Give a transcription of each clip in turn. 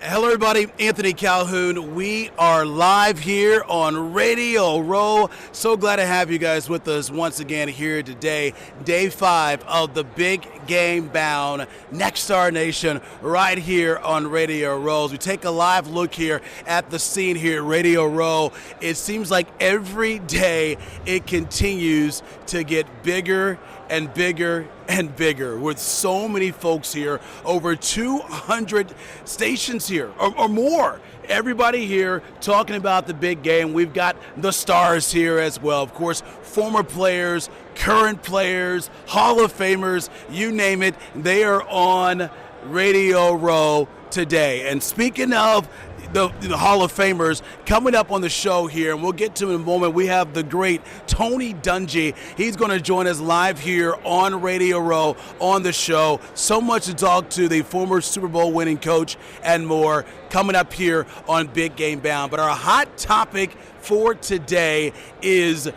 Hello, everybody. Anthony Calhoun. We are live here on Radio Row. So glad to have you guys with us once again here today. Day 5 of the Big Game Bound Next Star Nation right here on Radio Row. As we take a live look here at the scene here at Radio Row, it seems like every day it continues to get bigger and bigger and bigger, with so many folks here, over 200 stations here or more. Everybody here talking about the big game. We've got the stars here as well. Of course, former players, current players, Hall of Famers, you name it, they are on Radio Row today. And speaking of the Hall of Famers coming up on the show here, and we'll get to in a moment, we have the great Tony Dungy. He's going to join us live here on Radio Row on the show. So much to talk to, the former Super Bowl winning coach and more coming up here on Big Game Bound. But our hot topic for today is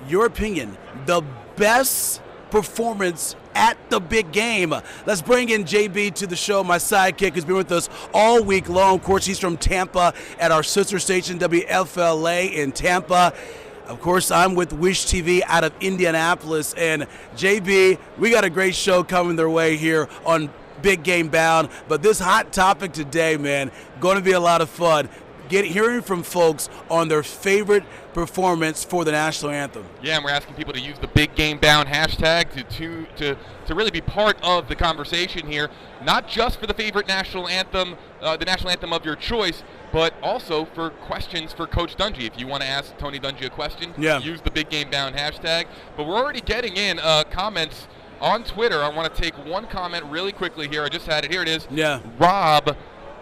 your opinion, the best performance at the big game. Let's bring in J.B. to the show, my sidekick, who's been with us all week long. Of course, he's from Tampa at our sister station, WFLA in Tampa. Of course, I'm with Wish TV out of Indianapolis. And J.B., we got a great show coming their way here on Big Game Bound. But this hot topic today, man, going to be a lot of fun. Hearing from folks on their favorite performance for the national anthem. Yeah, and we're asking people to use the Big Game Bound hashtag to really be part of the conversation here, not just for the favorite national anthem, the national anthem of your choice, but also for questions for Coach Dungy. If you want to ask Tony Dungy a question, use the Big Game Bound hashtag. But we're already getting in comments on Twitter. I want to take one comment really quickly here. I just had it. Here it is. Yeah. Rob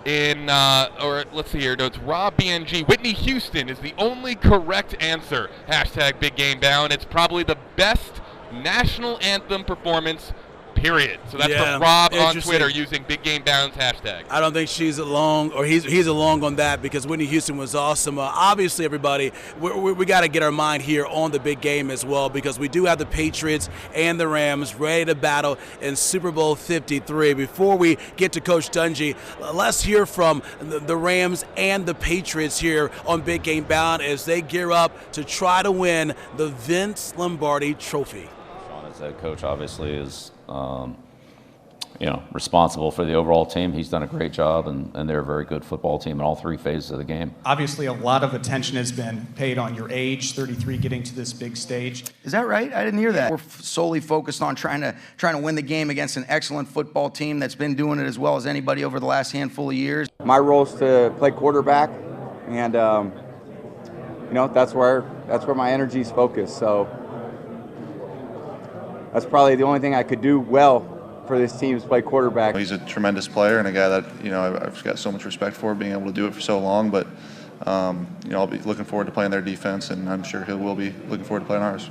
let's see here. No, it's Rob BNG. Whitney Houston is the only correct answer. Hashtag Big Game Bound. It's probably the best national anthem performance, period. So that's from Rob on Twitter using Big Game Bound's hashtag. I don't think she's along, or he's along on that, because Whitney Houston was awesome. Obviously, everybody, we got to get our mind here on the big game as well, because we do have the Patriots and the Rams ready to battle in Super Bowl 53. Before we get to Coach Dungy, let's hear from the Rams and the Patriots here on Big Game Bound as they gear up to try to win the Vince Lombardi Trophy. Sean, as head coach, obviously is responsible for the overall team. He's done a great job, and they're a very good football team in all three phases of the game. Obviously, a lot of attention has been paid on your age, 33, getting to this big stage. Is that right? I didn't hear that. We're solely focused on trying to win the game against an excellent football team that's been doing it as well as anybody over the last handful of years. My role is to play quarterback, and that's where my energy is focused. So that's probably the only thing I could do well for this team is play quarterback. He's a tremendous player and a guy that I've got so much respect for, being able to do it for so long. But I'll be looking forward to playing their defense, and I'm sure he will be looking forward to playing ours.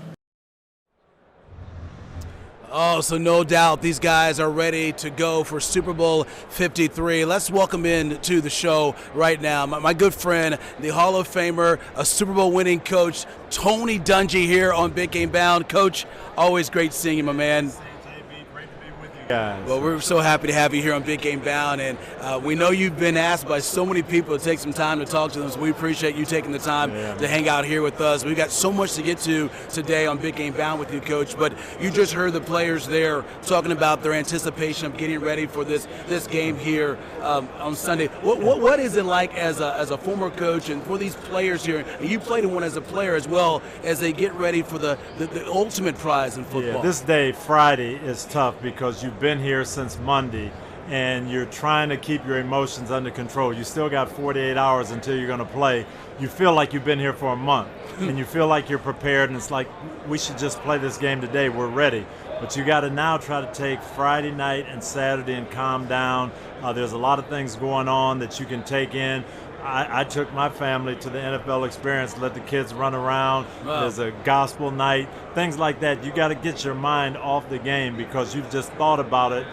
Oh, so no doubt these guys are ready to go for Super Bowl 53. Let's welcome in to the show right now my good friend, the Hall of Famer, a Super Bowl winning coach, Tony Dungy here on Big Game Bound. Coach, always great seeing you, my man. Guys. Well, we're so happy to have you here on Big Game Bound, and we know you've been asked by so many people to take some time to talk to them, so we appreciate you taking the time to hang out here with us. We've got so much to get to today on Big Game Bound with you, Coach, but you just heard the players there talking about their anticipation of getting ready for this game here on Sunday. What is it like as a former coach and for these players here, and you played in one as a player as well, as they get ready for the ultimate prize in football? Yeah, this day, Friday, is tough because you've been here since Monday and you're trying to keep your emotions under control. You still got 48 hours until you're going to play. You feel like you've been here for a month and you feel like you're prepared, and it's like, we should just play this game today. We're ready. But you got to now try to take Friday night and Saturday and calm down. There's a lot of things going on that you can take in. I took my family to the NFL experience, let the kids run around. Wow. There's a gospel night, things like that. You got to get your mind off the game because you've just thought about it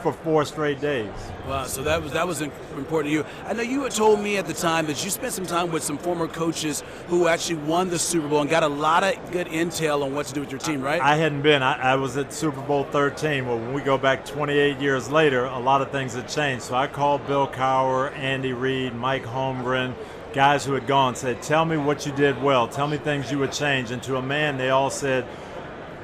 for 4 straight days. Wow, so that was important to you. I know you had told me at the time that you spent some time with some former coaches who actually won the Super Bowl and got a lot of good intel on what to do with your team, right? I hadn't been. I was at Super Bowl 13. Well, when we go back 28 years later, a lot of things had changed. So I called Bill Cowher, Andy Reid, Mike Holmgren, guys who had gone, said, tell me what you did well. Tell me things you would change. And to a man, they all said,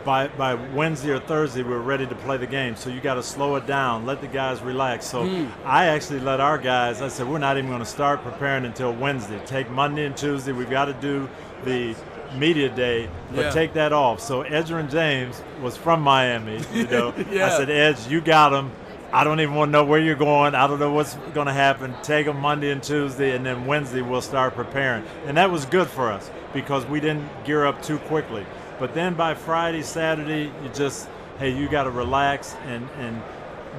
by Wednesday or Thursday, we're ready to play the game. So you got to slow it down, let the guys relax. So I actually let our guys, I said, we're not even going to start preparing until Wednesday. Take Monday and Tuesday. We've got to do the media day, but take that off. So Edgerrin James was from Miami, you know. I said, Edge, you got him. I don't even want to know where you're going. I don't know what's going to happen. Take them Monday and Tuesday, and then Wednesday we'll start preparing. And that was good for us because we didn't gear up too quickly. But then by Friday, Saturday, you just, hey, you got to relax and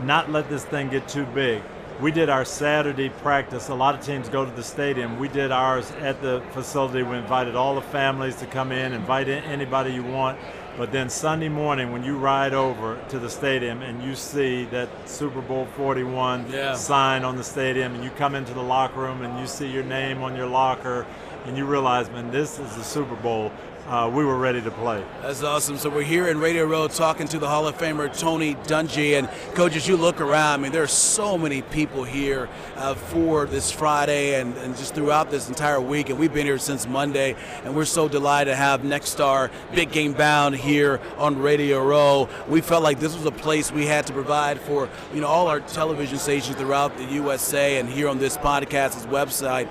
not let this thing get too big. We did our Saturday practice. A lot of teams go to the stadium. We did ours at the facility. We invited all the families to come in, invite in anybody you want. But then Sunday morning, when you ride over to the stadium and you see that Super Bowl 41 sign on the stadium, and you come into the locker room and you see your name on your locker, and you realize, man, this is the Super Bowl. We were ready to play. That's awesome. So we're here in Radio Row talking to the Hall of Famer Tony Dungy. And Coach, as you look around, I mean, there are so many people here for this Friday and just throughout this entire week. And we've been here since Monday, and we're so delighted to have Nexstar Big Game Bound here on Radio Row. We felt like this was a place we had to provide for, you know, all our television stations throughout the USA and here on this podcast's website.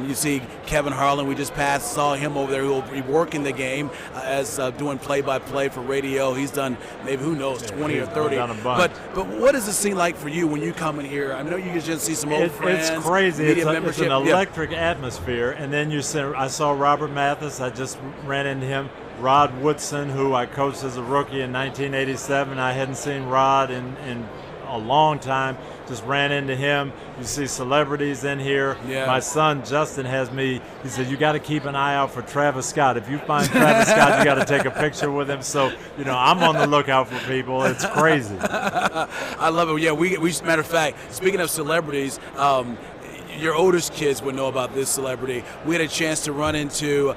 You see Kevin Harlan, we just saw him over there who will be working the game as doing play-by-play for radio. He's done maybe, who knows, 20 or 30. But what does it seem like for you when you come in here? I know you can just see some old friends. It's crazy. It's an electric atmosphere. And then I saw Robert Mathis. I just ran into him. Rod Woodson, who I coached as a rookie in 1987. I hadn't seen Rod in a long time. Just ran into him. You see celebrities in here. My son Justin has me, he said, you got to keep an eye out for Travis Scott. If you find Travis Scott, you got to take a picture with him. So, you know, I'm on the lookout for people. It's crazy. I love it. Yeah, we matter of fact, speaking of celebrities, your oldest kids would know about this celebrity. We had a chance to run into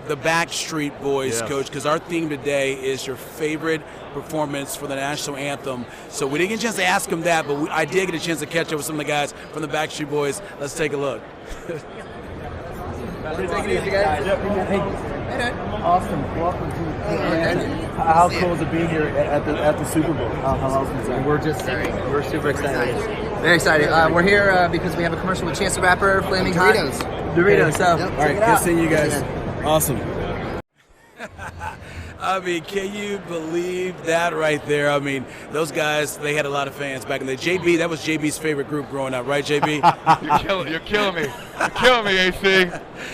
the Backstreet Boys, Coach, because our theme today is your favorite performance for the national anthem. So we didn't get a chance to ask him that, but I did get a chance to catch up with some of the guys from the Backstreet Boys. Let's take a look. Take it easy, guys. Awesome. Welcome to how cool is it being here at the Super Bowl? How awesome is it? We're super excited. Very excited. We're here because we have a commercial with Chance the Rapper, Flaming Hot. Doritos. So, all right, good seeing you guys. Awesome. I mean, can you believe that right there? I mean, those guys, they had a lot of fans back in the day. JB, that was JB's favorite group growing up, right, JB? You're killing me. You're killing me, AC.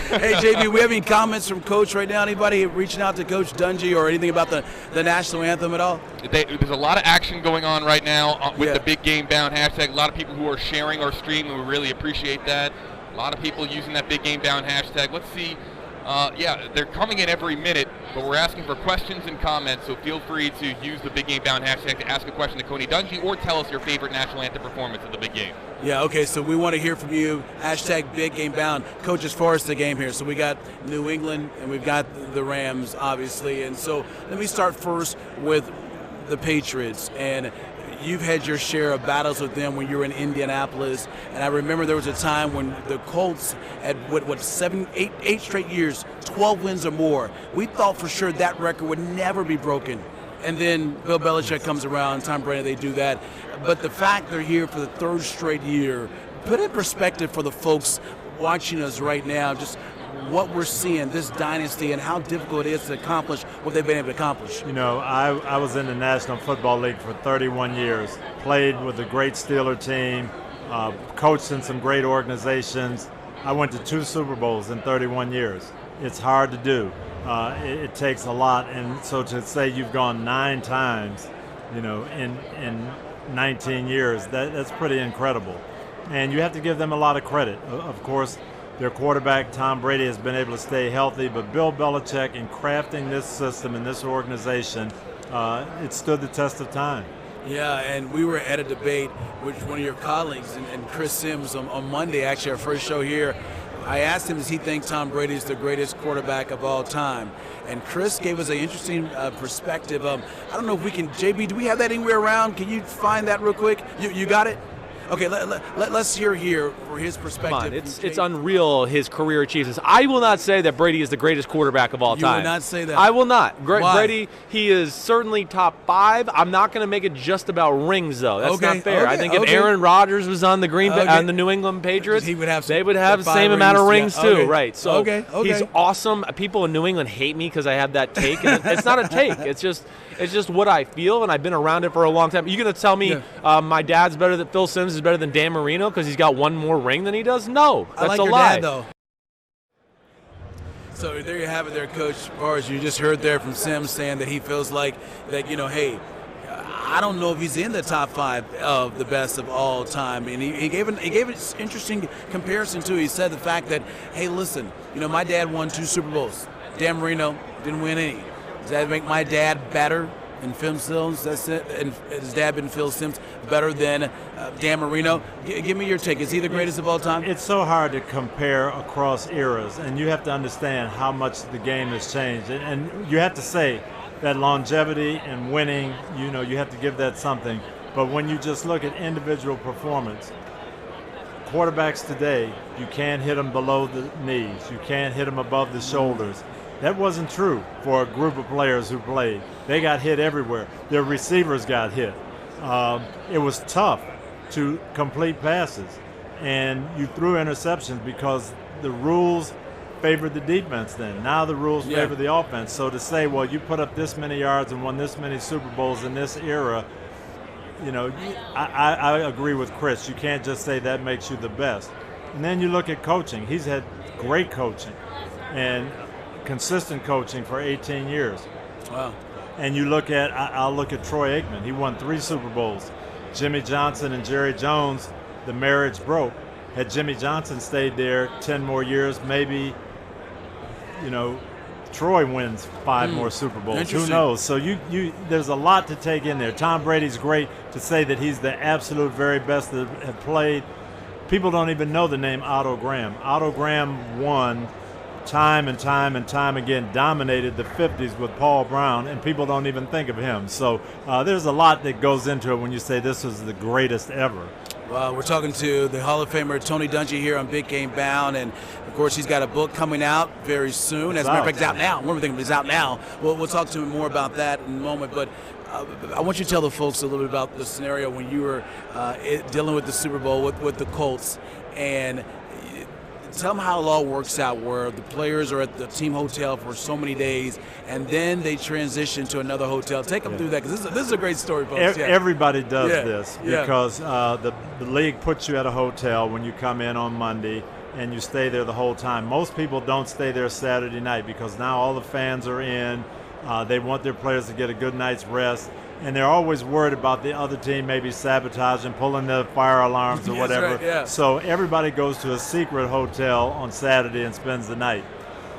Hey, JB, we have any comments from Coach right now? Anybody reaching out to Coach Dungy or anything about the national anthem at all? There's a lot of action going on right now with the Big Game Bound hashtag. A lot of people who are sharing our stream, and we really appreciate that. A lot of people using that Big Game Bound hashtag. Let's see. They're coming in every minute, but we're asking for questions and comments, so feel free to use the Big Game Bound hashtag to ask a question to Tony Dungy or tell us your favorite national anthem performance of the big game. Yeah, okay, so we want to hear from you. Hashtag Big Game Bound. Coach, as far as the game here, so we got New England and we've got the Rams, obviously, and so let me start first with the Patriots. And you've had your share of battles with them when you were in Indianapolis, and I remember there was a time when the Colts had eight straight years, 12 wins or more. We thought for sure that record would never be broken, and then Bill Belichick comes around, Tom Brady, they do that. But the fact they're here for the third straight year, put in perspective for the folks watching us right now, just what we're seeing, this dynasty, and how difficult it is to accomplish what they've been able to accomplish. You know, I was in the National Football League for 31 years, played with a great Steeler team, coached in some great organizations. I went to 2 Super Bowls in 31 years. It's hard to do. It takes a lot, and so to say you've gone 9 times, you know, in 19 years, that's pretty incredible. And you have to give them a lot of credit. Of course, their quarterback, Tom Brady, has been able to stay healthy, but Bill Belichick, in crafting this system and this organization, it stood the test of time. Yeah, and we were at a debate with one of your colleagues and Chris Sims on Monday, actually our first show here. I asked him, does he think Tom Brady is the greatest quarterback of all time? And Chris gave us an interesting perspective. I don't know if we can, JB, do we have that anywhere around? Can you find that real quick? You got it? Okay, let's hear here for his perspective. Come on, it's unreal, his career achievements. I will not say that Brady is the greatest quarterback of all time. You will not say that? I will not. Why? Brady, he is certainly top 5. I'm not going to make it just about rings, though. That's not fair. I think if Aaron Rodgers was on the on the New England Patriots, they would have the same amount of rings, too. Right. So he's awesome. People in New England hate me because I have that take. And it's not a take. It's just what I feel, and I've been around it for a long time. You're going to tell me my dad's better than Phil Simms is better than Dan Marino because he's got one more ring than he does? No, that's I like a your lie. Dad, though. So there you have it there, Coach. As far as you just heard there from Simms saying that he feels like that, hey, I don't know if he's in the top 5 of the best of all time. And he gave an interesting comparison, too. He said the fact that, hey, listen, my dad won 2 Super Bowls. Dan Marino didn't win any. Does that make my dad better than Phil Simms? That's it. And his dad been Phil Simms better than Dan Marino? Give me your take. Is he the greatest of all time? It's so hard to compare across eras, and you have to understand how much the game has changed. And you have to say that longevity and winning, you have to give that something. But when you just look at individual performance, quarterbacks today, you can't hit them below the knees. You can't hit them above the shoulders. That wasn't true for a group of players who played. They got hit everywhere. Their receivers got hit. It was tough to complete passes. And you threw interceptions because the rules favored the defense then. Now the rules favor the offense. So to say, well, you put up this many yards and won this many Super Bowls in this era, I agree with Chris. You can't just say that makes you the best. And then you look at coaching. He's had great coaching. And consistent coaching for 18 years. Wow. And you look at, I'll look at Troy Aikman. He won 3 Super Bowls. Jimmy Johnson and Jerry Jones, the marriage broke. Had Jimmy Johnson stayed there 10 more years, maybe, Troy wins 5 more Super Bowls. Who knows? So there's a lot to take in there. Tom Brady's great. To say that he's the absolute very best that have played. People don't even know the name Otto Graham. Otto Graham won time and time and time again, dominated the 50s with Paul Brown, and people don't even think of him. So there's a lot that goes into it when you say this is the greatest ever. Well, we're talking to the Hall of Famer Tony Dungy here on Big Game Bound, and of course he's got a book coming out very soon. As a matter of fact, it's out now. One of the things is out now. We'll talk to him more about that in a moment, but I want you to tell the folks a little bit about the scenario when you were dealing with the Super Bowl with the Colts, and tell them how it all works out, where the players are at the team hotel for so many days, and then they transition to another hotel. Take them through that, because this is a great story, folks. Everybody does this because the league puts you at a hotel when you come in on Monday, and you stay there the whole time. Most people don't stay there Saturday night because now all the fans are in. They want their players to get a good night's rest. And they're always worried about the other team maybe sabotaging, pulling the fire alarms or whatever. Right, So everybody goes to a secret hotel on Saturday and spends the night.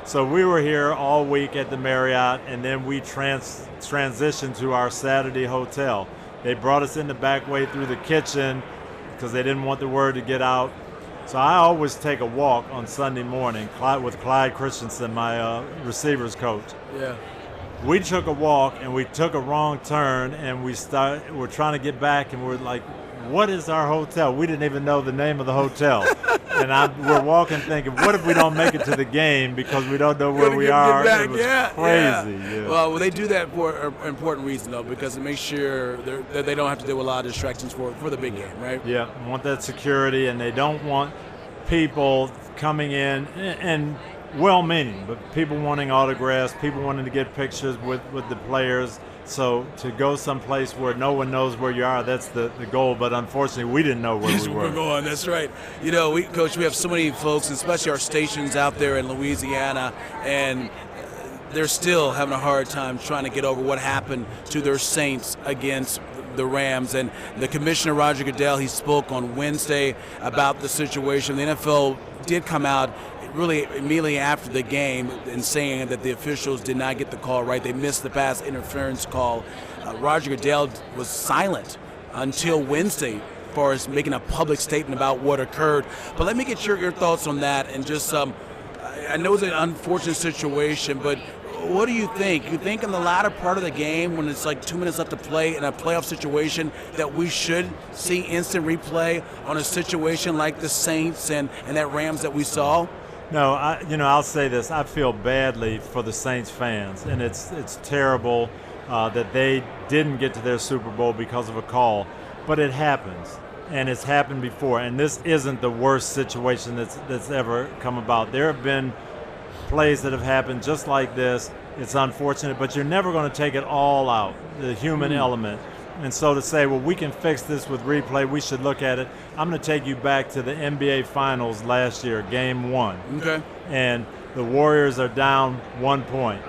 So we were here all week at the Marriott, and then we transitioned to our Saturday hotel. They brought us in the back way through the kitchen because they didn't want the word to get out. So I always take a walk on Sunday morning with Clyde Christensen, my receivers coach. Yeah. We took a walk and we took a wrong turn, and we're trying to get back, and we're like, what is our hotel? We didn't even know the name of the hotel. And we're walking thinking, what if we don't make it to the game because we don't know where we are? It was crazy. Yeah. Well, they do that for an important reason, though, because it makes sure that they don't have to deal with a lot of distractions for the big game, right? Yeah, want that security, and they don't want people coming in and well-meaning, but people wanting autographs, people wanting to get pictures with the players. So to go someplace where no one knows where you are, that's the goal. But unfortunately, we didn't know where we were. We're going. That's right. Coach, we have so many folks, especially our stations out there in Louisiana, and they're still having a hard time trying to get over what happened to their Saints against the Rams. And the commissioner, Roger Goodell, he spoke on Wednesday about the situation. The NFL did come out really immediately after the game and saying that the officials did not get the call right. They missed the pass interference call. Roger Goodell was silent until Wednesday as far as making a public statement about what occurred. But let me get your thoughts on that, and just I know it's an unfortunate situation, but what do you think? You think in the latter part of the game, when it's like 2 minutes left to play in a playoff situation, that we should see instant replay on a situation like the Saints and that Rams that we saw? No, I'll say this. I feel badly for the Saints fans, and it's terrible that they didn't get to their Super Bowl because of a call, but it happens, and it's happened before, and this isn't the worst situation that's ever come about. There have been plays that have happened just like this. It's unfortunate, but you're never going to take it all out, the human element. And so to say, well, we can fix this with replay, we should look at it. I'm going to take you back to the NBA Finals last year, Game 1. Okay. And the Warriors are down 1 point.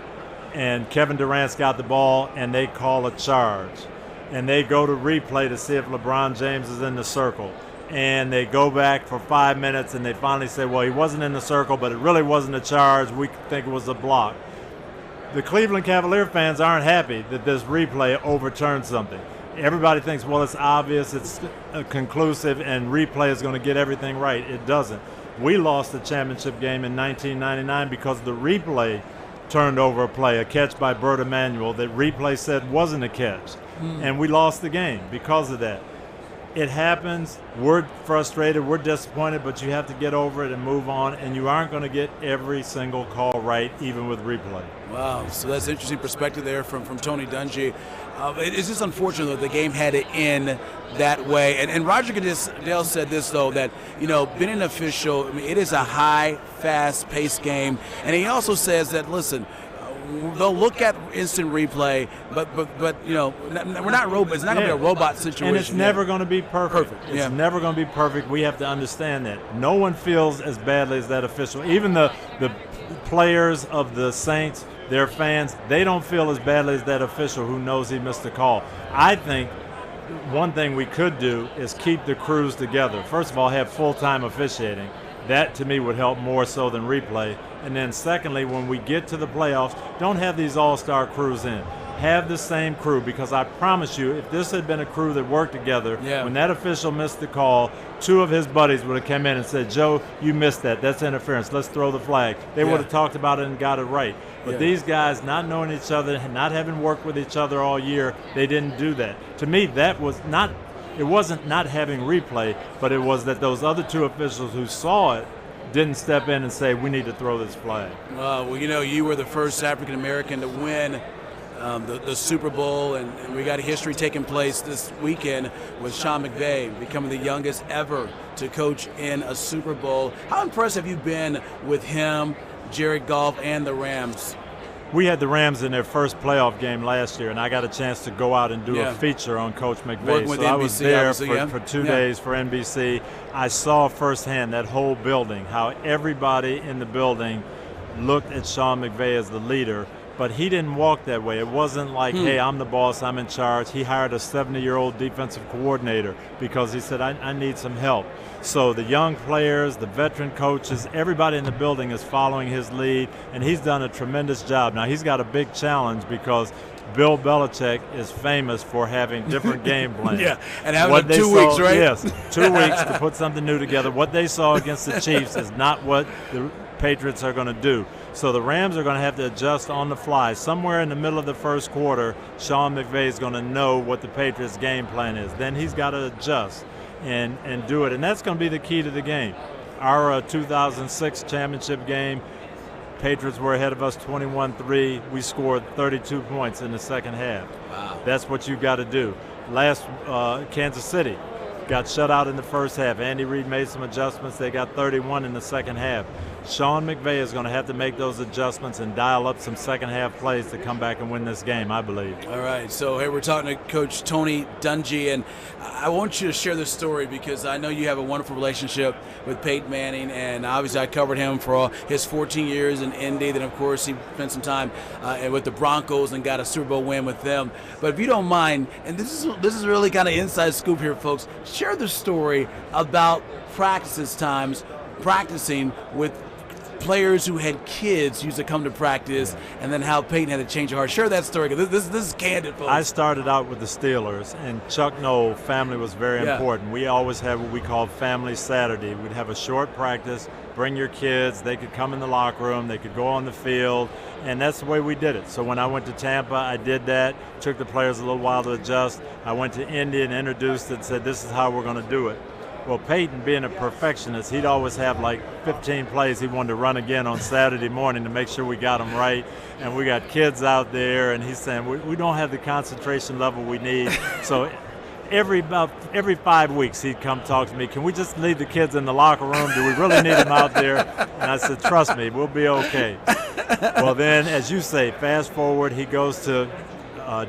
And Kevin Durant's got the ball, and they call a charge. And they go to replay to see if LeBron James is in the circle. And they go back for 5 minutes, and they finally say, well, he wasn't in the circle, but it really wasn't a charge. We think it was a block. The Cleveland Cavalier fans aren't happy that this replay overturned something. Everybody thinks, well, it's obvious, it's conclusive, and replay is going to get everything right. It doesn't. We lost the championship game in 1999 because the replay turned over a play, a catch by Bert Emanuel that replay said wasn't a catch. And we lost the game because of that. It happens. We're frustrated. We're disappointed, but you have to get over it and move on, and you aren't going to get every single call right, even with replay. Wow, so that's an interesting perspective there from Tony Dungy. It's just unfortunate that the game had to end that way. And Roger Goodell said this, though, that, being an official, it is a high, fast-paced game. And he also says that, listen, they'll look at instant replay, but we're not robots. It's not going to be a robot situation. And it's never going to be perfect. It's never going to be perfect. We have to understand that. No one feels as badly as that official. Even the players of the Saints, their fans, they don't feel as badly as that official who knows he missed a call. I think one thing we could do is keep the crews together. First of all, have full-time officiating. That, to me, would help more so than replay. And then secondly, when we get to the playoffs, don't have these all-star crews in. Have the same crew, because I promise you, if this had been a crew that worked together, when that official missed the call, 2 of his buddies would have come in and said, Joe, you missed that. That's interference. Let's throw the flag. They would have talked about it and got it right. But these guys, not knowing each other, not having worked with each other all year, they didn't do that. To me, that was not – it wasn't not having replay, but it was that those other 2 officials who saw it didn't step in and say, we need to throw this flag. Well, you were the first African-American to win the Super Bowl, and we got a history taking place this weekend with Sean McVay becoming the youngest ever to coach in a Super Bowl. How impressed have you been with him, Jared Goff, and the Rams? We had the Rams in their first playoff game last year, and I got a chance to go out and do a feature on Coach McVay. So I was there for 2 days for NBC. I saw firsthand that whole building, how everybody in the building looked at Sean McVay as the leader, but he didn't walk that way. It wasn't like, hey, I'm the boss, I'm in charge. He hired a 70-year-old defensive coordinator because he said, I need some help. So the young players, the veteran coaches, everybody in the building is following his lead, and he's done a tremendous job. Now, he's got a big challenge because Bill Belichick is famous for having different game plans. And having 2 weeks, right? Yes, 2 weeks to put something new together. What they saw against the Chiefs is not what the Patriots are going to do. So the Rams are going to have to adjust on the fly. Somewhere in the middle of the first quarter, Sean McVay is going to know what the Patriots' game plan is. Then he's got to adjust and do it. And that's going to be the key to the game. Our 2006 championship game, Patriots were ahead of us 21-3. We scored 32 points in the second half. Wow. That's what you got to do. Last Kansas City got shut out in the first half. Andy Reid made some adjustments. They got 31 in the second half. Sean McVay is going to have to make those adjustments and dial up some second half plays to come back and win this game, I believe. All right, so hey, we're talking to Coach Tony Dungy, and I want you to share this story because I know you have a wonderful relationship with Peyton Manning, and obviously I covered him for all his 14 years in Indy. Then, of course, he spent some time with the Broncos and got a Super Bowl win with them. But if you don't mind, and this is really kind of inside scoop here, folks, share the story about practicing with players who had kids used to come to practice, and then how Peyton had to change her heart. Share that story, because this is candid, folks. I started out with the Steelers, and Chuck Noll, family was very important. We always had what we called Family Saturday. We'd have a short practice, bring your kids, they could come in the locker room, they could go on the field, and that's the way we did it. So when I went to Tampa, I did that, took the players a little while to adjust. I went to Indy and introduced it and said, this is how we're going to do it. Well, Peyton, being a perfectionist, he'd always have like 15 plays he wanted to run again on Saturday morning to make sure we got them right. And we got kids out there, and he's saying, we don't have the concentration level we need. So every 5 weeks he'd come talk to me, can we just leave the kids in the locker room? Do we really need them out there? And I said, trust me, we'll be okay. Well, then, as you say, fast forward, he goes to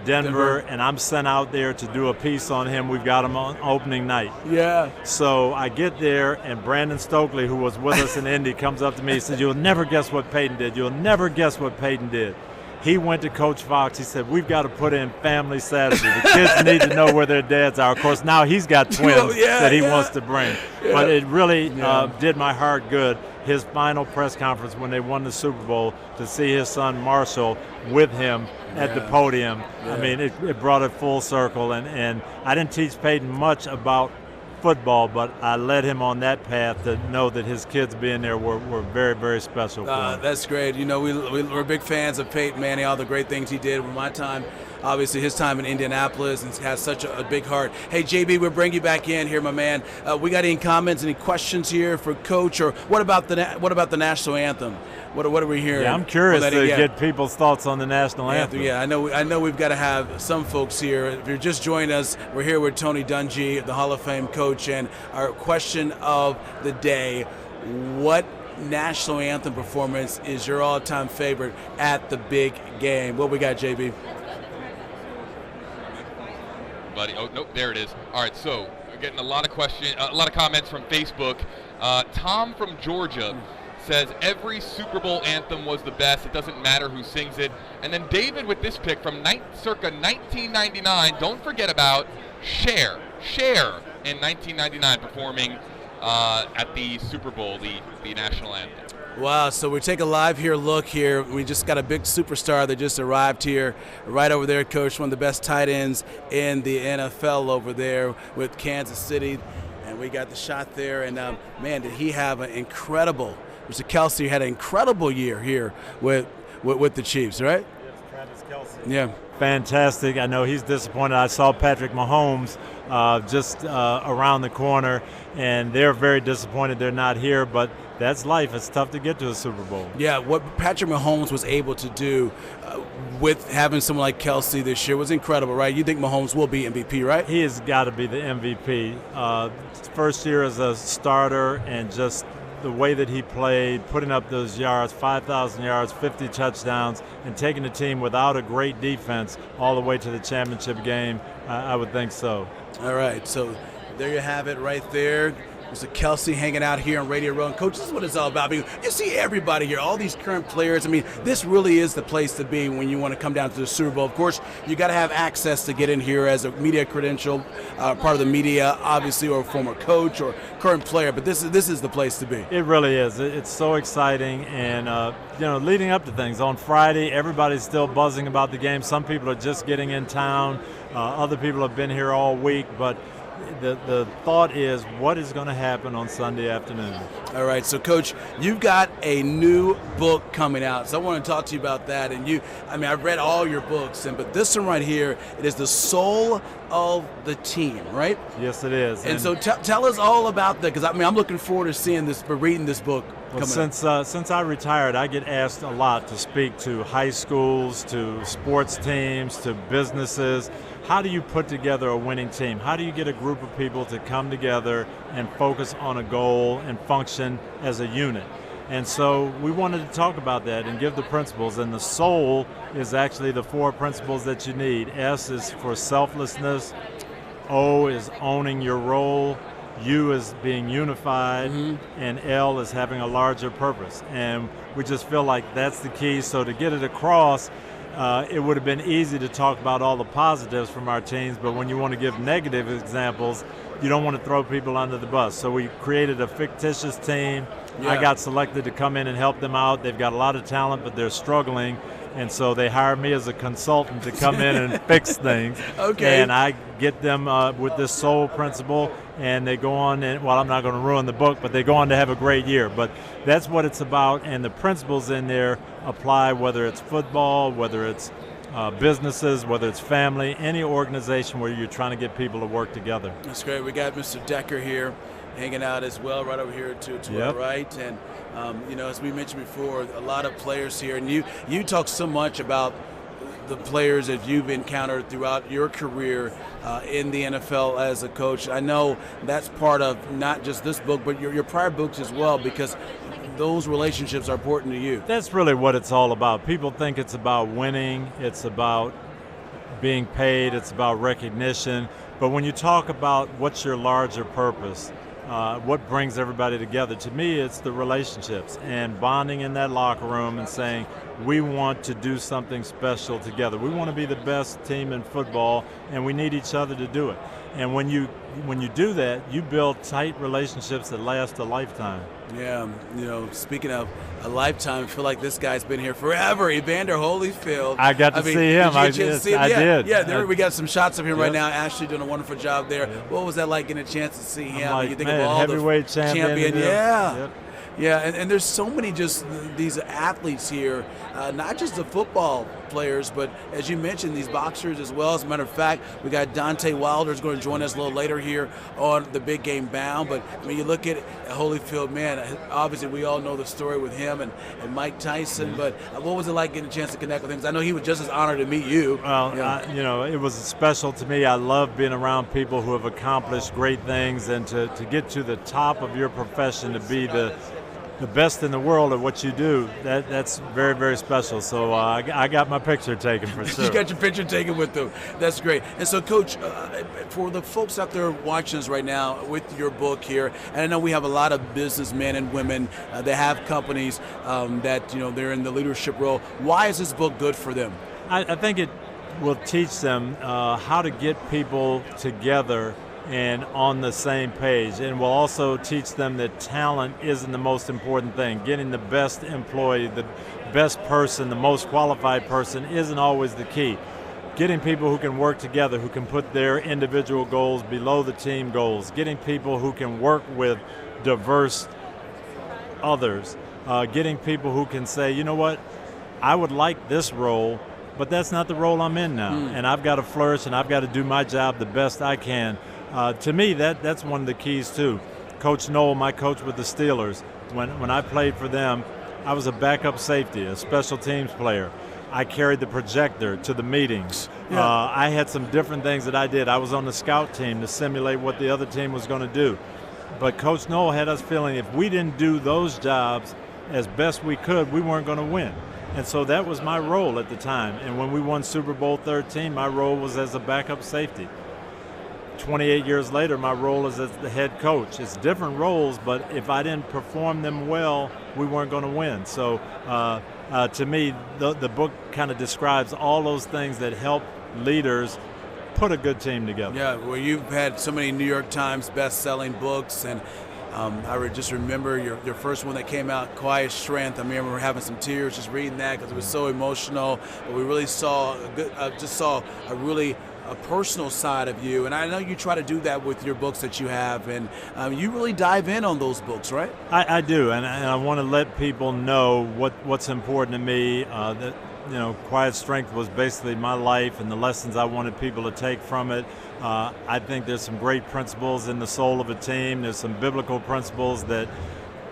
Denver, and I'm sent out there to do a piece on him. We've got him on opening night. Yeah. So I get there, and Brandon Stokely, who was with us in Indy, comes up to me and says, you'll never guess what Peyton did. You'll never guess what Peyton did. He went to Coach Fox. He said, we've got to put in Family Saturday. The kids need to know where their dads are. Of course, now he's got twins that he wants to bring. Yeah. But it really did my heart good, his final press conference when they won the Super Bowl, to see his son Marshall with him at the podium. I mean, it brought it full circle. And I didn't teach Peyton much about football, but I led him on that path to know that his kids being there were very, very special for him. That's great. You know, we're big fans of Peyton Manning, all the great things he did. With my time, obviously his time in Indianapolis, and has such a big heart. Hey, JB, we'll bring you back in here, my man. We got any comments, any questions here for Coach, or what about the national anthem? What are we hearing? Yeah, I'm curious to get people's thoughts on the national anthem. Yeah, I know we've got to have some folks here. If you're just joining us, we're here with Tony Dungy, the Hall of Fame coach, and our question of the day: what national anthem performance is your all-time favorite at the big game? What we got, JB? Buddy, oh nope, there it is. All right, so we're getting a lot of comments from Facebook. Tom from Georgia says every Super Bowl anthem was the best. It doesn't matter who sings it. And then David with this pick from circa 1999. Don't forget about Cher in 1999 performing at the Super Bowl, the national anthem. Wow, so we take a live look here. We just got a big superstar that just arrived here, right over there, Coach, one of the best tight ends in the NFL over there with Kansas City. And we got the shot there, and man, did he have an incredible, Mr. Kelce had an incredible year here with the Chiefs, right? Yes, Travis Kelce. Yeah. Fantastic. I know he's disappointed. I saw Patrick Mahomes just around the corner, and they're very disappointed they're not here, but that's life. It's tough to get to a Super Bowl. Yeah, what Patrick Mahomes was able to do with having someone like Kelce this year was incredible, right? You think Mahomes will be MVP, right? He has got to be the MVP. First year as a starter, and just the way that he played, putting up those yards, 5,000 yards, 50 touchdowns, and taking the team without a great defense all the way to the championship game, I would think so. All right, so there you have it right there. Mr. Kelce hanging out here on Radio Row. And Coach, this is what it's all about. I mean, you see everybody here, all these current players. I mean, this really is the place to be when you want to come down to the Super Bowl. Of course, you got to have access to get in here as a media credential, part of the media, obviously, or a former coach or current player. But this is the place to be. It really is. It's so exciting. And, leading up to things, on Friday, everybody's still buzzing about the game. Some people are just getting in town. Other people have been here all week. But the thought is, what is going to happen on Sunday afternoon? All right, so Coach, you've got a new book coming out, so I want to talk to you about that. And I've read all your books, but this one right here, it is the soul of the team, right? Yes, it is. And so tell us all about that, because I'm looking forward to seeing this, reading this book. Well, since I retired, I get asked a lot to speak to high schools, to sports teams, to businesses. How do you put together a winning team? How do you get a group of people to come together and focus on a goal and function as a unit? And so we wanted to talk about that and give the principles. And the soul is actually the 4 principles that you need. S is for selflessness. O is owning your role. U is being unified, and L is having a larger purpose. And we just feel like that's the key. So to get it across, it would have been easy to talk about all the positives from our teams, but when you want to give negative examples, you don't want to throw people under the bus. So we created a fictitious team I got selected to come in and help them out. They've got a lot of talent, but they're struggling. And so they hired me as a consultant to come in and fix things. Okay. And I get them with this sole principle, and they go on, and well, I'm not going to ruin the book, but they go on to have a great year. But that's what it's about, and the principles in there apply whether it's football, whether it's businesses, whether it's family, any organization where you're trying to get people to work together. That's great. We got Mr. Decker here hanging out as well, right over here to our right. And, as we mentioned before, a lot of players here. And you talk so much about the players that you've encountered throughout your career in the NFL as a coach. I know that's part of not just this book, but your prior books as well, because those relationships are important to you. That's really what it's all about. People think it's about winning, it's about being paid, it's about recognition. But when you talk about what's your larger purpose, what brings everybody together, to me it's the relationships and bonding in that locker room and saying we want to do something special together. We want to be the best team in football, and we need each other to do it. And when you do that, you build tight relationships that last a lifetime. Yeah, speaking of a lifetime, I feel like this guy's been here forever. Evander Holyfield. I got to see him. I did. Yeah, we got some shots of him right Yep. now. Ashley doing a wonderful job there. Yep. What was that like getting a chance to see him? Like, You think man, of all heavyweight the champion. Yeah. Yep. Yeah, and there's so many just these athletes here, not just the football players, but as you mentioned, these boxers as well. As a matter of fact, we got Deontay Wilder is going to join us a little later here on the Big Game Bound. But when you look at Holyfield, man, obviously we all know the story with him and Mike Tyson. But what was it like getting a chance to connect with him? 'Cause I know he was just as honored to meet you. Well, it was special to me. I love being around people who have accomplished great things, and to get to the top of your profession, to be the best in the world at what you do, that's very, very special. So I got my picture taken for sure. You got your picture taken with them. That's great. And so, Coach, for the folks out there watching us right now with your book here, and I know we have a lot of businessmen and women that have companies that, they're in the leadership role. Why is this book good for them? I think it will teach them how to get people together and on the same page, and will also teach them that talent isn't the most important thing. Getting the best employee, the best person, the most qualified person isn't always the key. Getting people who can work together, who can put their individual goals below the team goals, getting people who can work with diverse others, getting people who can say, you know what, I would like this role, but that's not the role I'm in now, and I've got to flourish and I've got to do my job the best I can. To me, that's one of the keys too. Coach Noel, my coach with the Steelers, when I played for them, I was a backup safety, a special teams player. I carried the projector to the meetings. Yeah. I had some different things that I did. I was on the scout team to simulate what the other team was going to do. But Coach Noel had us feeling if we didn't do those jobs as best we could, we weren't going to win. And so that was my role at the time. And when we won Super Bowl 13, my role was as a backup safety. 28 years later, my role is as the head coach. It's different roles, but if I didn't perform them well, we weren't going to win. So to me, the book kind of describes all those things that help leaders put a good team together. Yeah, well, you've had so many New York Times best-selling books, and I just remember your first one that came out, Quiet Strength. I remember having some tears just reading that because it was so emotional. But we really saw a really personal side of you, and I know you try to do that with your books that you have, and you really dive in on those books, right? I do, and I want to let people know what's important to me. That Quiet Strength was basically my life and the lessons I wanted people to take from it. I think there's some great principles in the soul of a team. There's some biblical principles that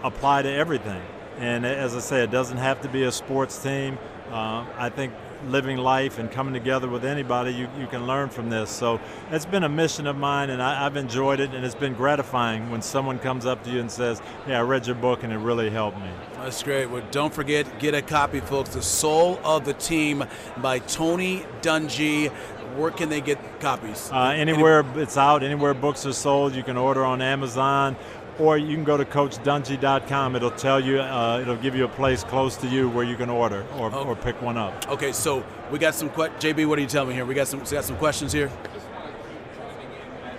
apply to everything. And as I say, it doesn't have to be a sports team. I think living life and coming together with anybody, you can learn from this. So it's been a mission of mine, and I've enjoyed it, and it's been gratifying when someone comes up to you and says, hey, I read your book and it really helped me. That's great. Well, don't forget, get a copy, folks. The Soul of the Team by Tony Dungy. Where can they get copies? Anywhere it's out, anywhere books are sold. You can order on Amazon, or you can go to CoachDungy.com. It'll tell you, it'll give you a place close to you where you can order or pick one up. Okay, so we got some JB, what are you telling me here? We got some questions here.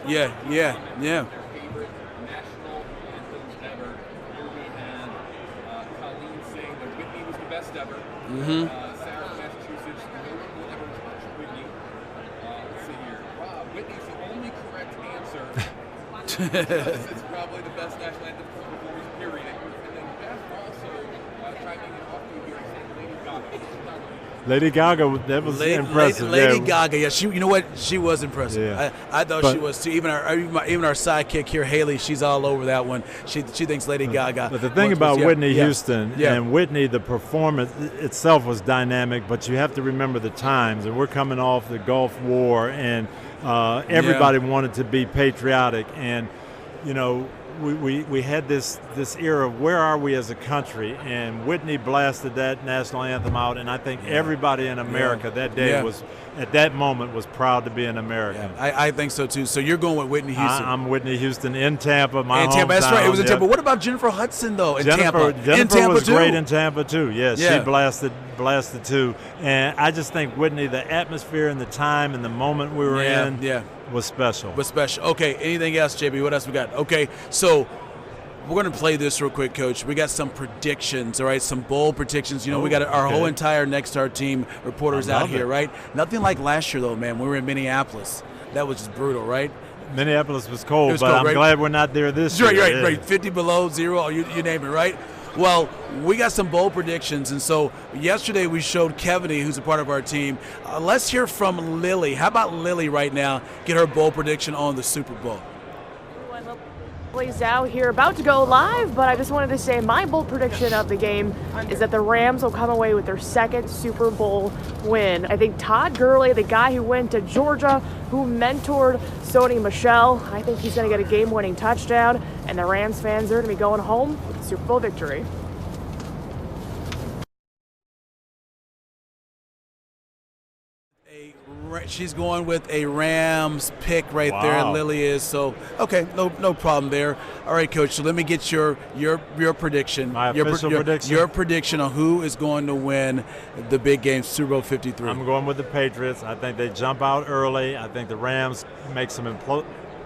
Yeah. best ever. Mm-hmm. Center of Massachusetts. No one will ever touch Whitney. Let's see here. Whitney's the only correct answer. It's probably the best national anthem performance, period. And then Beth also chiming in off to here saying Lady Gaga. Lady Gaga, that was impressive. Lady Gaga, yeah, you know what? She was impressive. Yeah. I thought she was too. Even our sidekick here, Haley, she's all over that one. She thinks Lady Gaga. But the thing about Whitney Houston and Whitney, the performance itself was dynamic, but you have to remember the times. And we're coming off the Gulf War, and everybody wanted to be patriotic. And, you know, we had this era of where are we as a country, and Whitney blasted that national anthem out, and I think everybody in America that day was, at that moment, was proud to be an American. Yeah, I think so too. So you're going with Whitney Houston. I'm Whitney Houston in Tampa, my hometown. That's right. It was in Tampa. What about Jennifer Hudson though in Tampa? Jennifer was great in Tampa too. Yes, she blasted too. And I just think Whitney, the atmosphere and the time and the moment we were in was special. Okay, anything else, JB? What else we got? Okay, so we're going to play this real quick, Coach. We got some predictions, all right, some bold predictions. You know, we got our whole entire Next Star team reporters out here, right? Nothing like last year, though, man. We were in Minneapolis. That was just brutal, right? Minneapolis was cold, but I'm glad we're not there this year. Right. 50 below, 0, you name it, right? Well, we got some bold predictions, and so yesterday we showed Kevany, who's a part of our team. Let's hear from Lily. How about Lily right now get her bold prediction on the Super Bowl? Lily's out here about to go live, but I just wanted to say my bold prediction of the game is that the Rams will come away with their second Super Bowl win. I think Todd Gurley, the guy who went to Georgia, who mentored Sony Michel, I think he's going to get a game-winning touchdown, and the Rams fans are going to be going home with a Super Bowl victory. She's going with a Rams pick right there. Lily is. So, okay, no problem there. All right, Coach, so let me get your prediction. My official prediction? Your prediction on who is going to win the big game, Super Bowl 53. I'm going with the Patriots. I think they jump out early. I think the Rams make some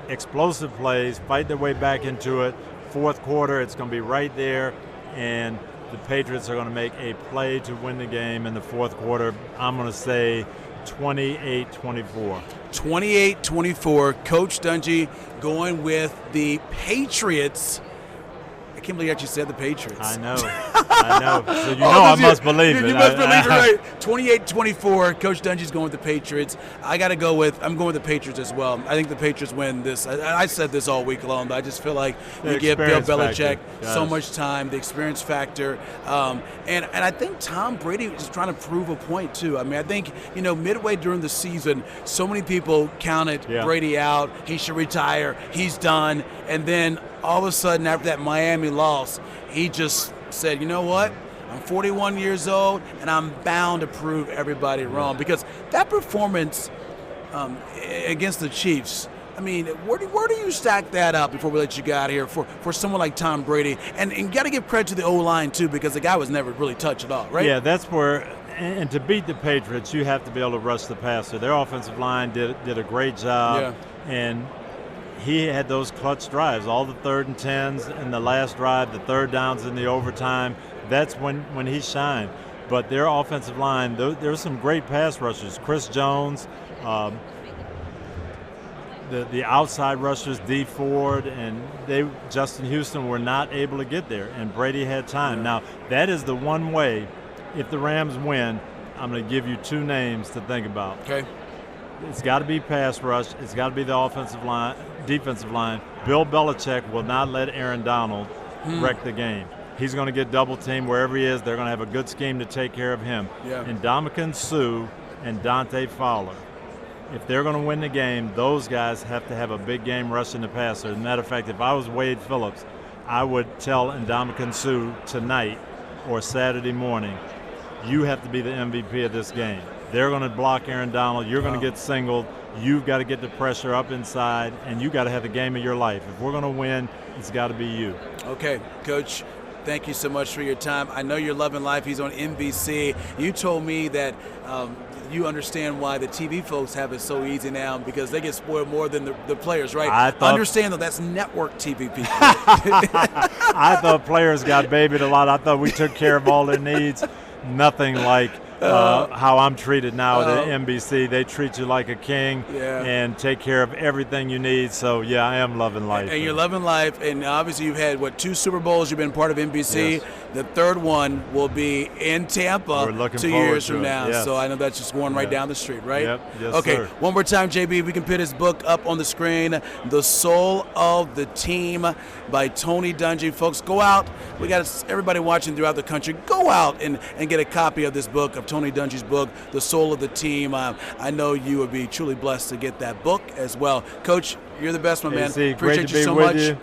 explosive plays, fight their way back into it. Fourth quarter, it's going to be right there, and the Patriots are going to make a play to win the game in the fourth quarter. I'm going to say 28-24. 28-24. Coach Dungy going with the Patriots. I can't believe you actually said the Patriots. I know. So I must believe it. You must believe it, right? 28-24. Coach Dungy's going with the Patriots. I'm going with the Patriots as well. I think the Patriots win this. I said this all week long, but I just feel like you give Bill Belichick so much time, the experience factor. And I think Tom Brady is trying to prove a point, too. I mean, I think, midway during the season, so many people counted Brady out. He should retire. He's done. And then all of a sudden, after that Miami loss, he just said, you know what? I'm 41 years old, and I'm bound to prove everybody wrong. Because that performance against the Chiefs, I mean, where do you stack that up before we let you get out of here for someone like Tom Brady? And you got to give credit to the O-line, too, because the guy was never really touched at all, right? Yeah, that's where – and to beat the Patriots, you have to be able to rush the passer. Their offensive line did a great job. Yeah. And he had those clutch drives, all the 3rd and 10s in the last drive, the third downs in the overtime. That's when he shined. But their offensive line, there's some great pass rushers. Chris Jones, the outside rushers, D. Ford, and Justin Houston were not able to get there, and Brady had time. Now, that is the one way, if the Rams win, I'm going to give you 2 names to think about. Okay. It's got to be pass rush. It's got to be the defensive line. Bill Belichick will not let Aaron Donald wreck the game. He's going to get double teamed wherever he is. They're going to have a good scheme to take care of him. Yeah. And Ndamukong Suh and Dante Fowler, if they're going to win the game, those guys have to have a big game rushing the passer. As a matter of fact, if I was Wade Phillips, I would tell Ndamukong Suh tonight or Saturday morning, you have to be the MVP of this game. They're going to block Aaron Donald. You're going to get singled. You've got to get the pressure up inside, and you got to have the game of your life. If we're going to win, it's got to be you. Okay, Coach, thank you so much for your time. I know you're loving life. He's on NBC. You told me that you understand why the TV folks have it so easy now because they get spoiled more than the players, right? I understand, though, that's network TV people. I thought players got babied a lot. I thought we took care of all their needs. nothing like how I'm treated now at NBC. They treat you like a king and take care of everything you need. So, yeah, I am loving life. And you're loving life. And obviously you've had, 2 Super Bowls. You've been part of NBC. Yes. The third one will be in Tampa 2 years from now. Yes. So I know that's just going right down the street, right? Yep. Yes, okay, sir. One more time, JB, we can put his book up on the screen, The Soul of the Team by Tony Dungy. Folks, go out. We got everybody watching throughout the country. Go out and get a copy of this book, of Tony Dungy's book, The Soul of the Team. I know you would be truly blessed to get that book as well. Coach, you're the best, my man. Appreciate you so much. You.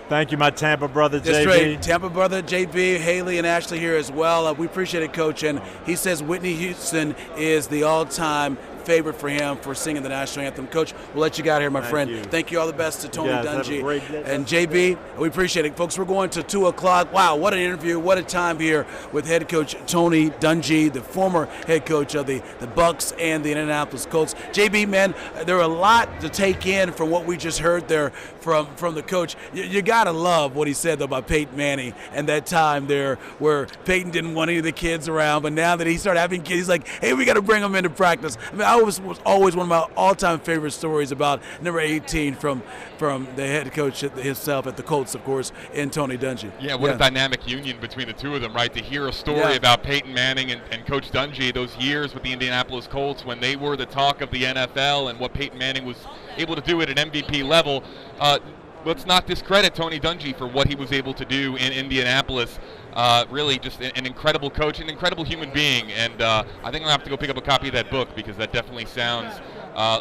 Thank you, my Tampa brother, JB. That's right. Tampa brother, JB, Haley, and Ashley here as well. We appreciate it, Coach. And he says Whitney Houston is the all-time favorite for him for singing the national anthem. Coach, we'll let you get out here, my friend. Thank you. All the best to Tony Dungy and JB. We appreciate it. Folks, we're going to 2 o'clock. Wow, what an interview. What a time here with head coach Tony Dungy, the former head coach of the Bucks and the Indianapolis Colts. JB, man, there are a lot to take in from what we just heard there from the coach. You got to love what he said, though, about Peyton Manning and that time there where Peyton didn't want any of the kids around, but now that he started having kids, he's like, hey, we got to bring them into practice. I mean, was always one of my all-time favorite stories about number 18 from the head coach himself at the Colts, of course, and Tony Dungy. Yeah, what a dynamic union between the two of them, right? To hear a story about Peyton Manning and Coach Dungy, those years with the Indianapolis Colts when they were the talk of the NFL and what Peyton Manning was able to do at an MVP level. Let's not discredit Tony Dungy for what he was able to do in Indianapolis. Really just an incredible coach, an incredible human being, and I think I'm going to have to go pick up a copy of that book because that definitely sounds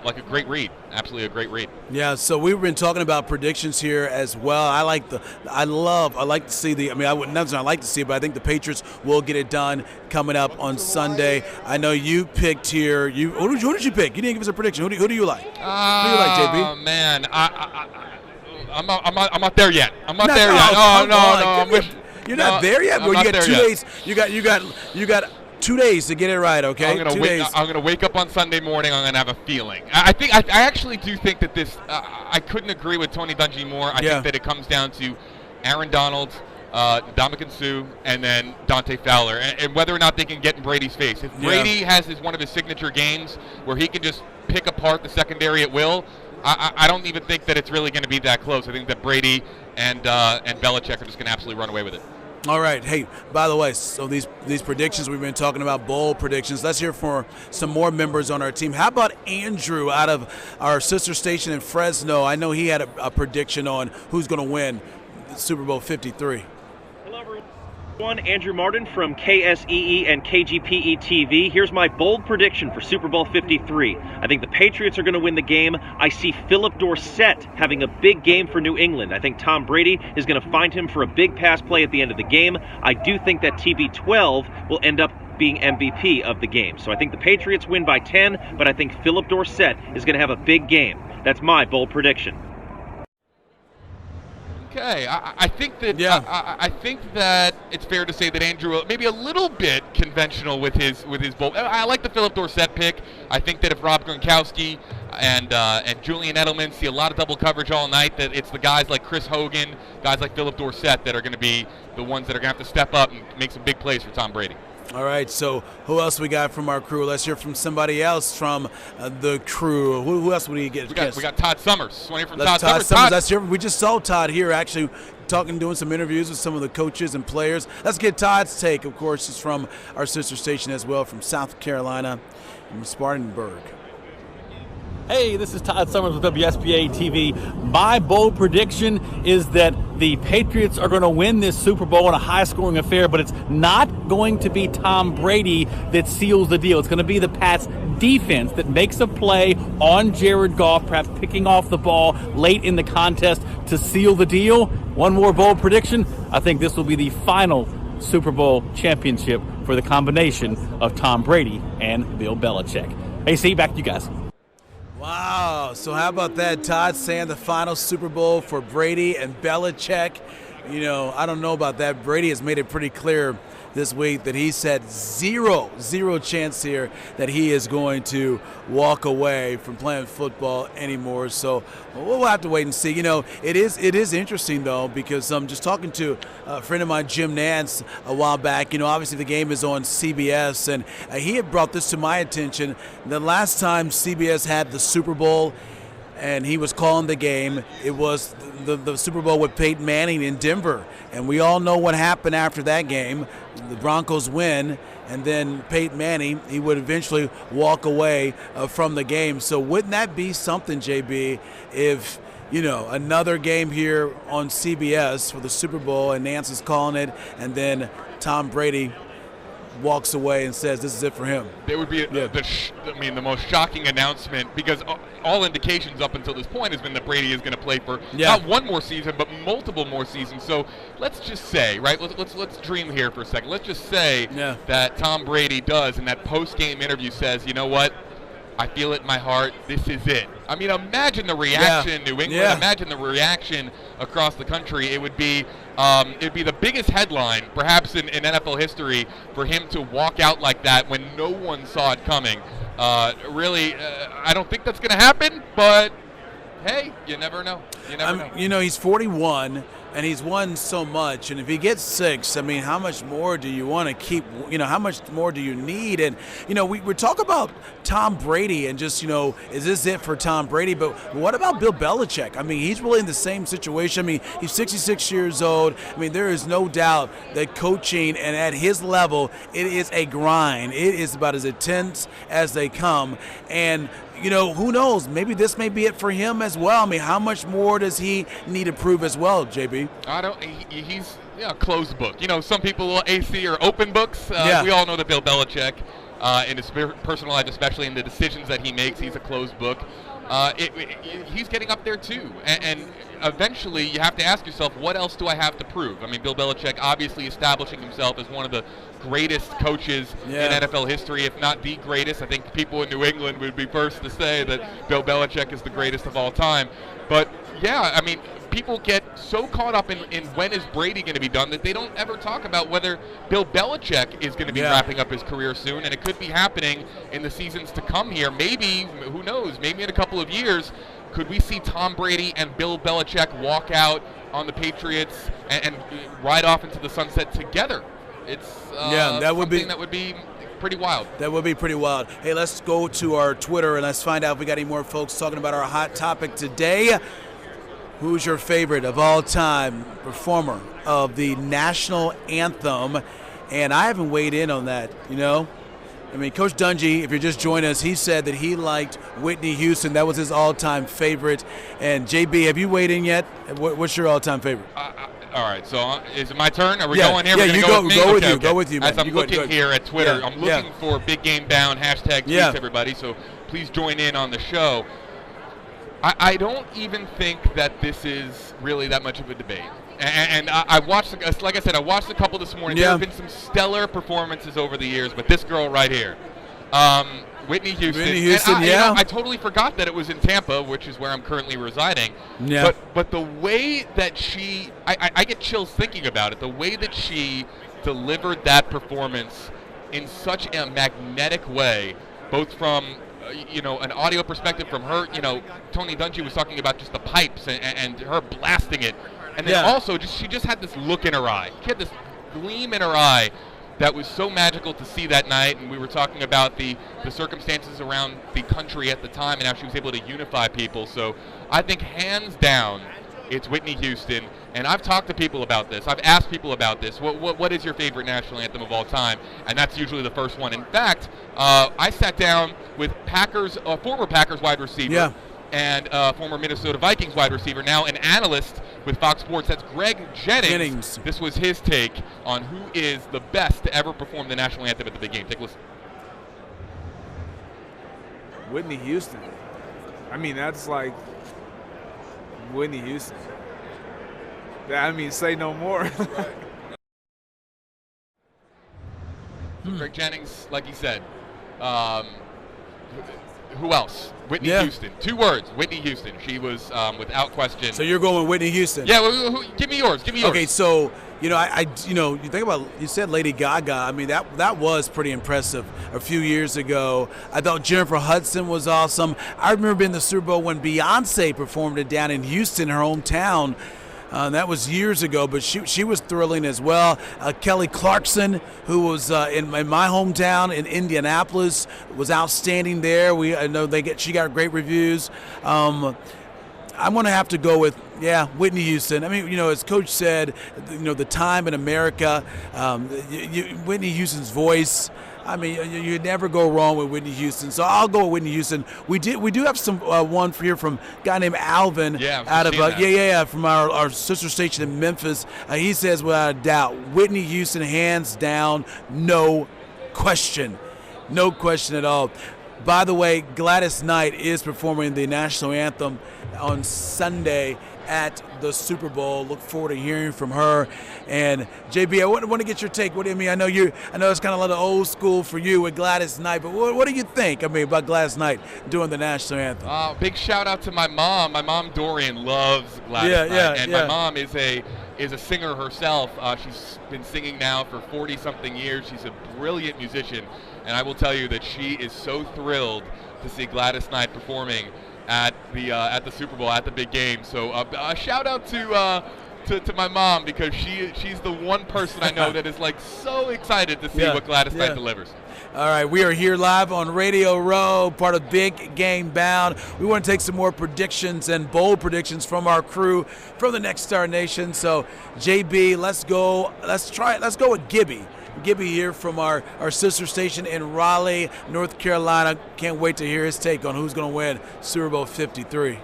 like a great read. Absolutely a great read. Yeah, so we've been talking about predictions here as well. I like to see but I think the Patriots will get it done coming up on Sunday. I know you picked here. Who did you pick? You didn't give us a prediction. Who do you like? Who do you like, JB? Oh, man. I'm not there yet. I'm not there yet. No. You're not there yet. Well, you got 2 days. You got 2 days to get it right. Okay. I'm gonna wake up on Sunday morning. I'm gonna have a feeling. I actually do think that this. I couldn't agree with Tony Dungy more. I think that it comes down to Aaron Donald, Ndamukong Suh, and then Dante Fowler, and whether or not they can get in Brady's face. If Brady has one of his signature games where he can just pick apart the secondary at will, I don't even think that it's really going to be that close. I think that Brady and Belichick are just going to absolutely run away with it. All right. Hey, by the way, so these predictions we've been talking about, bold predictions. Let's hear from some more members on our team. How about Andrew out of our sister station in Fresno? I know he had a prediction on who's going to win Super Bowl 53. Andrew Martin from KSEE and KGPE TV. Here's my bold prediction for Super Bowl 53. I think the Patriots are going to win the game. I see Philip Dorsett having a big game for New England. I think Tom Brady is going to find him for a big pass play at the end of the game. I do think that TB12 will end up being MVP of the game. So I think the Patriots win by 10, but I think Philip Dorsett is going to have a big game. That's my bold prediction. Okay, I think that I think that it's fair to say that Andrew maybe a little bit conventional with his bowl. I like the Philip Dorsett pick. I think that if Rob Gronkowski and Julian Edelman see a lot of double coverage all night, that it's the guys like Chris Hogan, guys like Philip Dorsett that are going to be the ones that are going to have to step up and make some big plays for Tom Brady. All right, so who else we got from our crew? Let's hear from somebody else from the crew. Who else would we get? We got Todd Summers. Want to hear from Todd Summers? Let's hear. We just saw Todd here actually doing some interviews with some of the coaches and players. Let's get Todd's take. Of course, he's from our sister station as well, from South Carolina, from Spartanburg. Hey, this is Todd Summers with WSBA TV. My bold prediction is that the Patriots are going to win this Super Bowl in a high-scoring affair, but it's not going to be Tom Brady that seals the deal. It's going to be the Pats' defense that makes a play on Jared Goff, perhaps picking off the ball late in the contest to seal the deal. One more bold prediction. I think this will be the final Super Bowl championship for the combination of Tom Brady and Bill Belichick. Hey, see, back to you guys. Wow, so how about that? Todd saying the final Super Bowl for Brady and Belichick. you know, I don't know about that. Brady has made it pretty clear this week that he said zero chance here that he is going to walk away from playing football anymore. So we'll have to wait and see. You know, it is interesting though, because I'm just talking to a friend of mine, Jim Nance, a while back. You know, obviously the game is on CBS, and he had brought this to my attention. The last time CBS had the Super Bowl and he was calling the game, it was the Super Bowl with Peyton Manning in Denver. And we all know what happened after that game. The Broncos win, and then Peyton Manning, he would eventually walk away from the game. So wouldn't that be something, JB, if, you know, another game here on CBS for the Super Bowl and Nance is calling it, and then Tom Brady walks away and says this is it for him? It would be the most shocking announcement, because all indications up until this point has been that Brady is going to play for not one more season but multiple more seasons. So let's just say, right, let's dream here for a second. Let's just say that Tom Brady does in that post-game interview says, you know what, I feel it in my heart, this is it. I mean, imagine the reaction in New England. Imagine the reaction across the country. It would be the biggest headline, perhaps in NFL history, for him to walk out like that when no one saw it coming. Really, I don't think that's going to happen, but hey, you never know. You never know. You know, he's 41, and he's won so much. And if he gets 6, I mean, how much more do you want to keep? You know, how much more do you need? And, you know, we talk about Tom Brady and just, you know, is this it for Tom Brady? But what about Bill Belichick? I mean, he's really in the same situation. I mean, he's 66 years old. I mean, there is no doubt that coaching and at his level, it is a grind. It is about as intense as they come. And, you know, who knows? Maybe this may be it for him as well. I mean, how much more does he need to prove as well, JB? He's a closed book. You know, some people will AC or open books. We all know that Bill Belichick, in his personal life, especially in the decisions that he makes, he's a closed book. He's getting up there too, and eventually you have to ask yourself, what else do I have to prove? I mean, Bill Belichick obviously establishing himself as one of the greatest coaches in NFL history, if not the greatest. I think people in New England would be first to say that Bill Belichick is the greatest of all time. But yeah, I mean, people get so caught up in when is Brady going to be done that they don't ever talk about whether Bill Belichick is going to be wrapping up his career soon, and it could be happening in the seasons to come here. Maybe, who knows, maybe in a couple of years, could we see Tom Brady and Bill Belichick walk out on the Patriots and ride off into the sunset together? It's that would be pretty wild. That would be pretty wild. Hey, let's go to our Twitter and let's find out if we got any more folks talking about our hot topic today. Who's your favorite of all time performer of the national anthem? And I haven't weighed in on that, you know. I mean, Coach Dungy, if you're just joining us, he said that he liked Whitney Houston. That was his all-time favorite. And JB, have you weighed in yet? What's your all-time favorite? All right, so is it my turn? Are we yeah, going here? Yeah, We're you go with me? Go with okay, you. okay. Go with you, man. As I'm looking here at Twitter, I'm looking for Big Game Bound hashtag tweets, everybody. So please join in on the show. I don't even think that this is really that much of a debate. And I watched, like I said, I watched a couple this morning. There have been some stellar performances over the years, but this girl right here, Whitney Houston. I totally forgot that it was in Tampa, which is where I'm currently residing. Yeah. But the way that I get chills thinking about it. The way that she delivered that performance in such a magnetic way, both from an audio perspective from her. Tony Dungy was talking about just the pipes and her blasting it. And then also, she just had this look in her eye. She had this gleam in her eye that was so magical to see that night. And we were talking about the circumstances around the country at the time and how she was able to unify people. So I think hands down, it's Whitney Houston. And I've talked to people about this. I've asked people about this. What is your favorite national anthem of all time? And that's usually the first one. In fact, I sat down with former Packers wide receiver and former Minnesota Vikings wide receiver, now an analyst with Fox Sports. That's Greg Jennings. This was his take on who is the best to ever perform the national anthem at the big game. Take a listen. Whitney Houston. I mean, that's like Whitney Houston. I mean, say no more. Greg Jennings, like he said, who else? Whitney Houston. 2 words. Whitney Houston. She was without question. So you're going with Whitney Houston? Yeah. Give me yours. Give me yours. Okay. So you think about, you said Lady Gaga. I mean, that was pretty impressive a few years ago. I thought Jennifer Hudson was awesome. I remember being in the Super Bowl when Beyonce performed it down in Houston, her hometown. That was years ago, but she was thrilling as well. Kelly Clarkson, who was in my hometown in Indianapolis, was outstanding there. I know she got great reviews. I'm going to have to go with Whitney Houston. I mean, as Coach said, the time in America, Whitney Houston's voice. I mean, you never go wrong with Whitney Houston. So I'll go with Whitney Houston. We do have some one here from a guy named Alvin out of from our sister station in Memphis. He says without a doubt, Whitney Houston, hands down, no question at all. By the way, Gladys Knight is performing the national anthem on Sunday at the Super Bowl. Look forward to hearing from her. And JB, I want to get your take. What do you mean? I know it's kind of like the old school for you with Gladys Knight, but what do you think? I mean, about Gladys Knight doing the national anthem? Big shout out to my mom. My mom Dorian loves Gladys Knight, and my mom is a singer herself. She's been singing now for 40-something years. She's a brilliant musician, and I will tell you that she is so thrilled to see Gladys Knight performing at the Super Bowl, at the big game. So a shout out to my mom, because she's the one person I know that is like so excited to see what Gladys Knight delivers. All right, we are here live on Radio Row, part of Big Game Bound. We want to take some more predictions and bold predictions from our crew from the Next Star Nation. So, JB, let's go. Let's go with Gibby. Gibby here from our sister station in Raleigh, North Carolina. Can't wait to hear his take on who's going to win Super Bowl 53.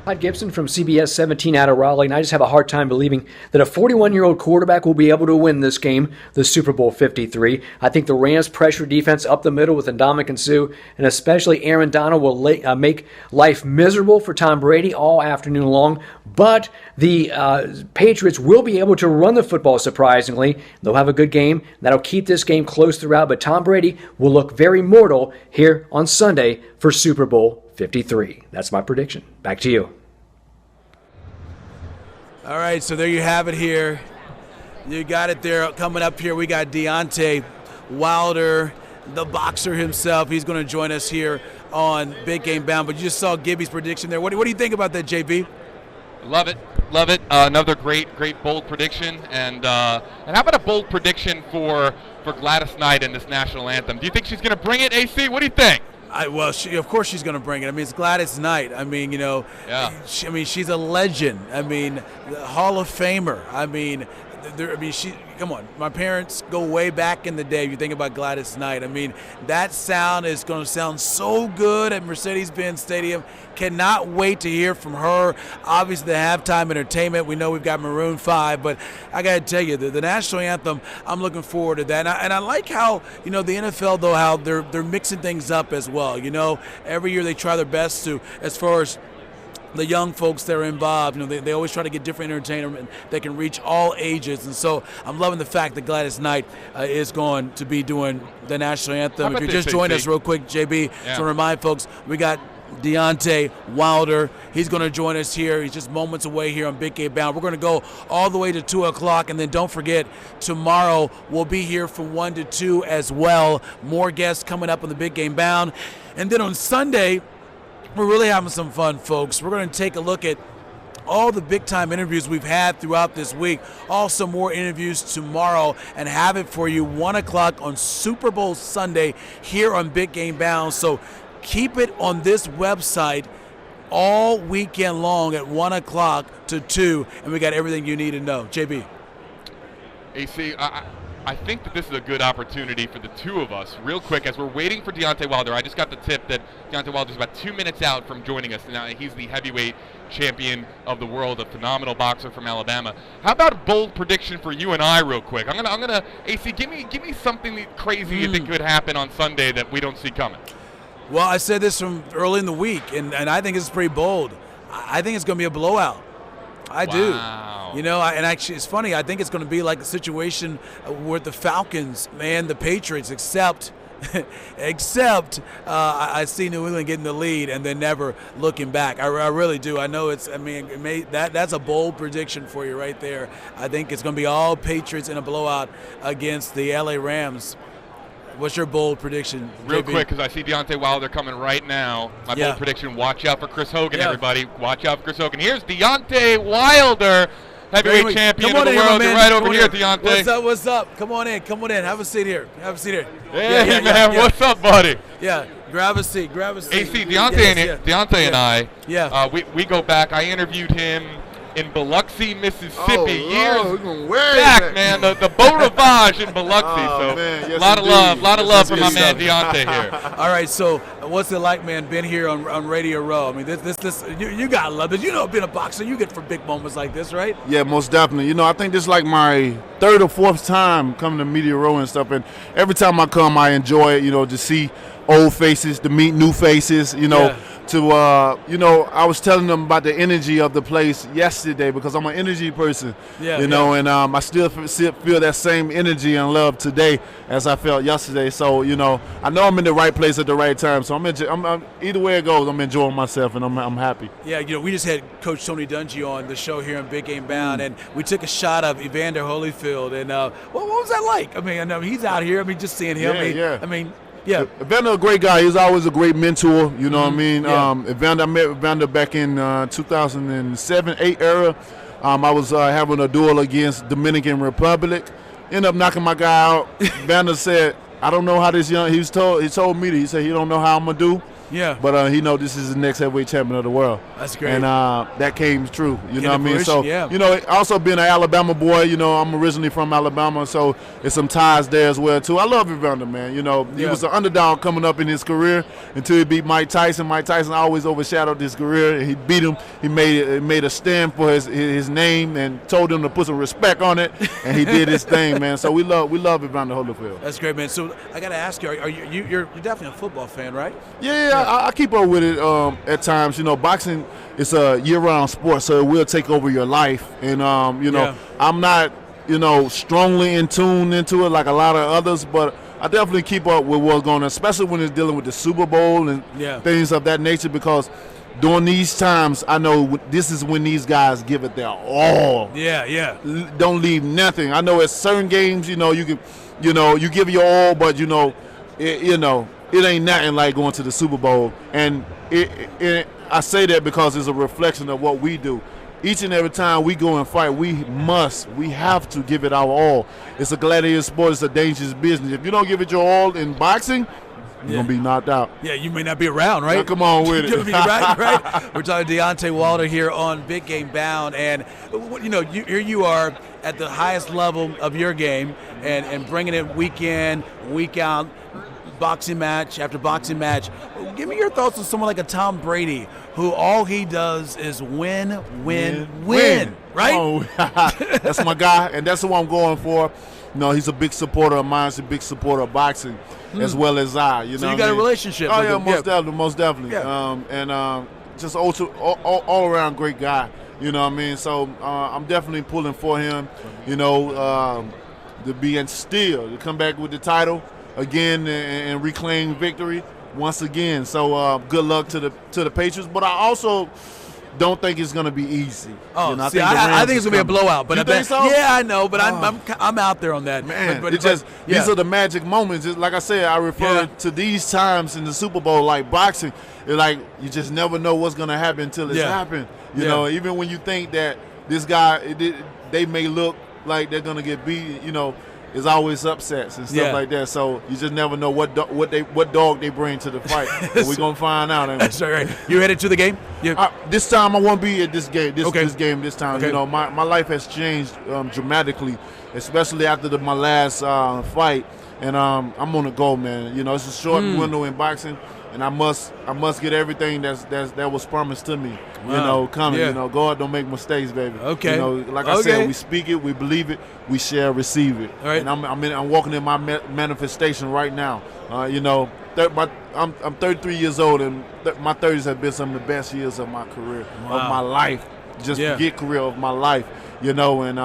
Todd Gibson from CBS 17 out of Raleigh, and I just have a hard time believing that a 41-year-old quarterback will be able to win this game, the Super Bowl 53. I think the Rams' pressure defense up the middle with Ndamukong Suh, and especially Aaron Donald, will make life miserable for Tom Brady all afternoon long. But the Patriots will be able to run the football, surprisingly. They'll have a good game. That'll keep this game close throughout, but Tom Brady will look very mortal here on Sunday for Super Bowl 53. That's my prediction. Back to you. All right, so there you have it here. You got it there. Coming up here, we got Deontay Wilder, the boxer himself. He's going to join us here on Big Game Bound. But you just saw Gibby's prediction there. What do you think about that, JB? Love it. Another great bold prediction. And how about a bold prediction for Gladys Knight in this national anthem? Do you think she's going to bring it, AC? What do you think? Of course she's going to bring it. I mean, it's Gladys Knight. I mean, she's a legend. I mean, Hall of Famer. I mean, come on. My parents go way back in the day. If you think about Gladys Knight, I mean, that sound is going to sound so good at Mercedes-Benz Stadium. Cannot wait to hear from her. Obviously, the halftime entertainment. We know we've got Maroon 5, but I got to tell you, the national anthem, I'm looking forward to that. And I like how, the NFL, though, how they're mixing things up as well. Every year they try their best to, as far as the young folks that are involved, they always try to get different entertainment that can reach all ages. And so I'm loving the fact that Gladys Knight is going to be doing the national anthem. If you just joined us real quick, JB, to remind folks, we got Deontay Wilder. He's going to join us here. He's just moments away here on Big Game Bound. We're going to go all the way to 2 o'clock, and then don't forget, tomorrow we'll be here from 1 to 2 as well. More guests coming up on the Big Game Bound. And then on Sunday, we're really having some fun, folks. We're going to take a look at all the big-time interviews we've had throughout this week. Also more interviews tomorrow, and have it for you 1 o'clock on Super Bowl Sunday here on Big Game Bound. So keep it on this website all weekend long at 1 o'clock to 2, and we got everything you need to know. JB. AC, I think that this is a good opportunity for the two of us. Real quick, as we're waiting for Deontay Wilder, I just got the tip that Deontay Wilder is about 2 minutes out from joining us. Now, he's the heavyweight champion of the world, a phenomenal boxer from Alabama. How about a bold prediction for you and I, real quick? I'm gonna AC, give me something crazy you think could happen on Sunday that we don't see coming. Well, I said this from early in the week, and I think it's pretty bold. I think it's going to be a blowout. I do. And actually, it's funny. I think it's going to be like the situation with the Falcons and the Patriots, except Except I see New England getting the lead and then never looking back. I really do. I know it's. I mean, that's a bold prediction for you right there. I think it's going to be all Patriots in a blowout against the LA Rams. What's your bold prediction, Real JB? quick, because I see Deontay Wilder coming right now. My bold prediction, watch out for Chris Hogan, everybody. Watch out for Chris Hogan. Here's Deontay Wilder, heavyweight champion of the world. You're right over here, Deontay. What's up? Come on in. Have a seat here. Hey, man. What's up, buddy? Yeah. Grab a seat. AC, Deontay and I, we go back. I interviewed him in Biloxi, Mississippi, years back, man. The Beau Rivage in Biloxi. A lot of love for my man Deontay here. All right, so what's it like, man, being here on Radio Row? I mean, you got to love it. You know, being a boxer, you get for big moments like this, right? Yeah, most definitely. You know, I think this is like my third or fourth time coming to Media Row and stuff, and every time I come, I enjoy it, you know, to see old faces, to meet new faces, you know. I was telling them about the energy of the place yesterday because I'm an energy person, and I still feel that same energy and love today as I felt yesterday. So, you know, I know I'm in the right place at the right time. So I'm either way it goes, I'm enjoying myself and I'm happy. Yeah, you know, we just had Coach Tony Dungy on the show here in Big Game Bound, and we took a shot of Evander Holyfield. And what was that like? I mean, I know he's out here. I mean, just seeing him. Yeah. Evander, a great guy. He's always a great mentor. You know what I mean? Evander, I met Evander back in 2007-8 era. I was having a duel against Dominican Republic. Ended up knocking my guy out. Evander said, "I don't know how this young." He told me that he said he don't know how I'm gonna do. Yeah. But he know this is the next heavyweight champion of the world. That's great. And that came true. You know what I mean? So, yeah. you know, also being an Alabama boy, you know, I'm originally from Alabama, so there's some ties there as well, too. I love Evander, man. You know, he was an underdog coming up in his career until he beat Mike Tyson. Mike Tyson always overshadowed his career, and he beat him. He made a stand for his name and told him to put some respect on it, and he did his thing, man. So we love Evander Holyfield. That's great, man. So I got to ask you, you're definitely a football fan, right? Yeah. I keep up with it at times. You know, boxing is a year-round sport, so it will take over your life. And, you know, I'm not, you know, strongly in tune into it like a lot of others, but I definitely keep up with what's going on, especially when it's dealing with the Super Bowl and things of that nature, because during these times, I know this is when these guys give it their all. Yeah. Don't leave nothing. I know at certain games, you know, you give your all, but, you know, it ain't nothing like going to the Super Bowl. And I say that because it's a reflection of what we do. Each and every time we go and fight, we have to give it our all. It's a gladiator sport. It's a dangerous business. If you don't give it your all in boxing, you're going to be knocked out. Yeah, you may not be around, right? Now, come on with it. right? We're talking to Deontay Wilder here on Big Game Bound. And, you know, here you are at the highest level of your game and bringing it week in, week out, boxing match after boxing match. Give me your thoughts on someone like a Tom Brady, who all he does is win, right? Oh, that's my guy, and that's who I'm going for. You know, he's a big supporter of mine. He's a big supporter of boxing, as well as I. You know, so you got a relationship with him. Definitely, most definitely. Yeah. Just all around great guy. You know what I mean? So I'm definitely pulling for him. You know, to be instilled, to come back with the title again and reclaim victory once again. So good luck to the Patriots. But I also don't think it's going to be easy. Oh, you know, I think it's going to be a blowout. But you think so? Yeah, I know, but I'm out there on that. Man, these are the magic moments. Like I said, I refer to these times in the Super Bowl like boxing. It's like you just never know what's going to happen until it's happened. You know, even when you think that this guy, they may look like they're going to get beat, you know, there's always upsets and stuff like that. So you just never know what dog they bring to the fight. We're gonna find out. That's right. You headed to the game? This time I won't be at this game. This game this time. Okay. You know, my life has changed dramatically, especially after my last fight. And I'm on the go, man. You know, it's a short window in boxing, and I must get everything that was promised to me. Wow. You know, coming. You know, God don't make mistakes, baby. Okay. You know, like I said, we speak it, we believe it, we shall receive it. All right. And I'm walking in my manifestation right now. You know, I'm 33 years old, and my 30s have been some of the best years of my career, of my life. Just forget career of my life. You know, and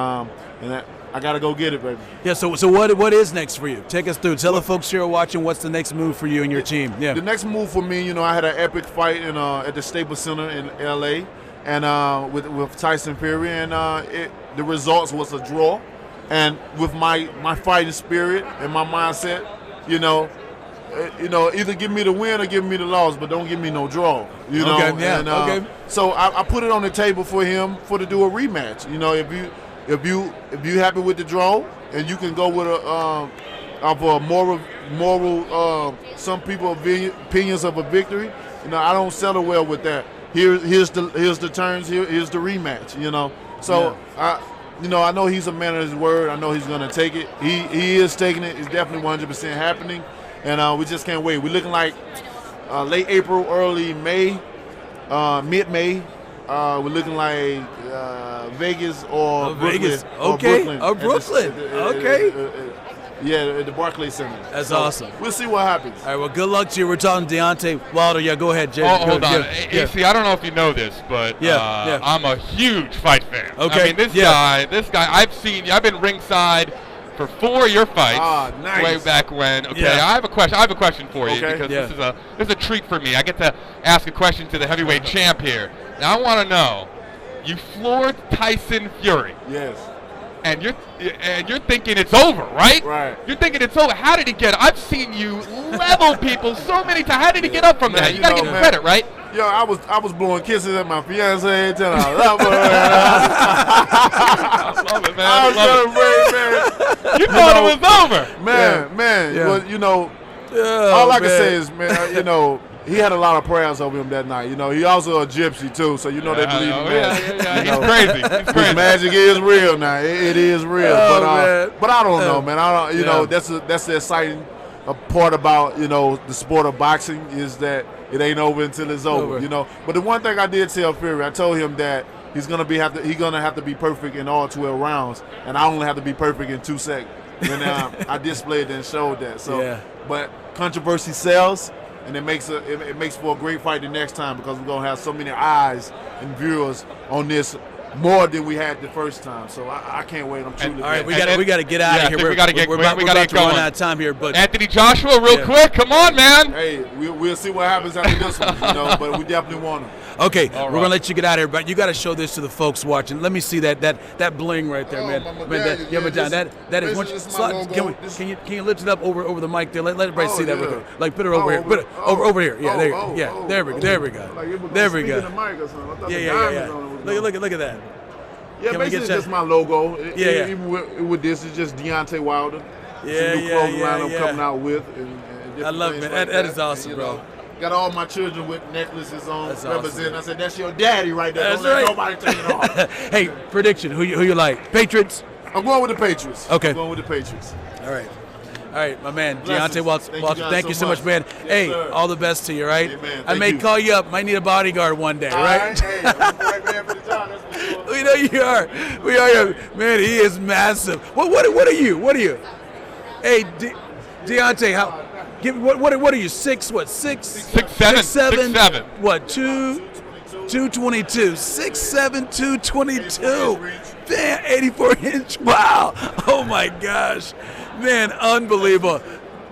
I got to go get it, baby. Yeah, so what is next for you? Take us through. Tell the folks here watching what's the next move for you and your team. Yeah. The next move for me, I had an epic fight at the Staples Center in L.A. and with Tyson Fury, and the results was a draw. And with my fighting spirit and my mindset, either give me the win or give me the loss, but don't give me no draw. Okay, yeah, okay. So I put it on the table for him to do a rematch. If you happy with the draw and you can go with a moral some people opinions of a victory, I don't settle well with that. Here's the terms. Here's the rematch. So yeah. I know he's a man of his word. I know he's going to take it. He is taking it. It's definitely 100% happening, and we just can't wait. We're looking like late April, early May, mid-May. We're looking like Vegas or Brooklyn. Vegas. Okay. Brooklyn. Okay. At the Barclays Center. That's awesome. We'll see what happens. All right, well, good luck to you. We're talking Deontay Wilder. Yeah, go ahead, Jay. Hold on. AC, I don't know if you know this, but I'm a huge fight fan. Okay. I mean, this guy, I've been ringside for 4 of your fights nice. Way back when. Okay, Yeah. I have a question for you because this is a treat for me. I get to ask a question to the heavyweight champ here. Now, I want to know, you floored Tyson Fury. Yes. And you're thinking it's over, right? Right. You're thinking it's over. How did he get? I've seen you level people so many times. How did he get up from that? You gotta give him credit, right? Yo, I was blowing kisses at my fiance, telling her I love her. I love it, man. I was You thought it was over, man. Well, all I can say is, man, he had a lot of prayers over him that night. He also a gypsy too, so they believe in magic. He's crazy. He's crazy. Magic is real now. It is real. But I don't know, man. I don't. That's the exciting part about the sport of boxing is that it ain't over until it's over. But the one thing I did tell Fury, I told him that he's gonna have to be perfect in all 12 rounds, and I only have to be perfect in 2 seconds. And I displayed and showed that. So, but controversy sells. And it makes for a great fight the next time because we're gonna have so many eyes and viewers on this more than we had the first time. So I can't wait. I'm truly. All right, we got to get out of here. We got to get going. Run out of time here, but Anthony Joshua, real quick, come on, man. Hey, we'll see what happens after this one, but we definitely want him. Okay, we're gonna let you get out of here, but you got to show this to the folks watching. Let me see that bling right there, man. That is one. Can you lift it up over the mic there? Let everybody see that. Real quick. Like put it over here. Put it over here. Yeah, there we go. There we go. Yeah. Look at that. Yeah, basically just my logo. Even with this, it's just Deontay Wilder. Yeah, new clothing line I'm coming out with. And I love it, man. That is awesome, bro. Got all my children with necklaces on, representing. Awesome. I said, that's your daddy right there. That's Don't let nobody take it off. Hey, prediction. Who you like? Patriots? I'm going with the Patriots. Okay. I'm going with the Patriots. All right, my man, Deontay Wilder. Thank you so much, man. Yes, hey, sir. All the best to you, right? Hey, man, I may call you up. Might need a bodyguard one day, right? Hey, I'm the right man for the job. That's for sure. We know you are. We are. Man, he is massive. What are you? Hey, Deontay, what are you? 6'7"? 6'7". What? 222. 6'7", 222. Damn, 84-inch. Wow. Oh my gosh, man, unbelievable.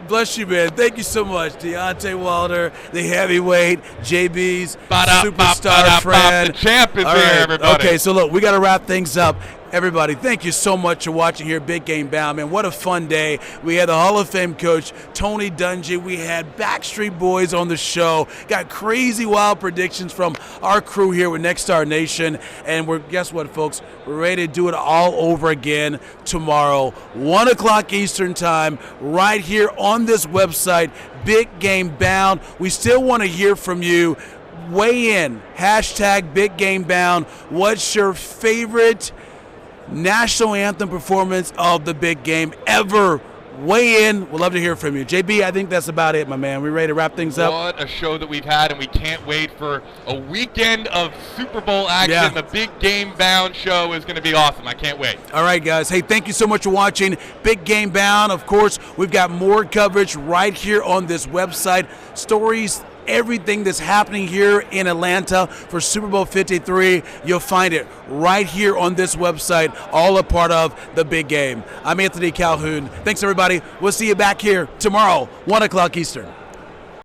Bless you, man. Thank you so much, Deontay Wilder, the heavyweight, JB's superstar friend. The champ is here, everybody. Okay, so look, we got to wrap things up. Everybody, thank you so much for watching here, Big Game Bound, man. What a fun day. We had the Hall of Fame coach, Tony Dungy. We had Backstreet Boys on the show. Got crazy wild predictions from our crew here with Next Star Nation. And guess what, folks? We're ready to do it all over again tomorrow, 1 o'clock Eastern time, right here on this website, Big Game Bound. We still want to hear from you. Weigh in, hashtag Big Game Bound. What's your favorite national anthem performance of the big game ever? Weigh in. We'd love to hear from you. JB, I think that's about it, my man. We ready to wrap things up? What a show that we've had, and we can't wait for a weekend of Super Bowl action. Yeah. The Big Game Bound show is going to be awesome. I can't wait. All right, guys. Hey, thank you so much for watching Big Game Bound. Of course, we've got more coverage right here on this website. Stories everything that's happening here in Atlanta for Super Bowl 53, you'll find it right here on this website, all a part of the big game. I'm Anthony Calhoun. Thanks, everybody. We'll see you back here tomorrow, 1 o'clock Eastern.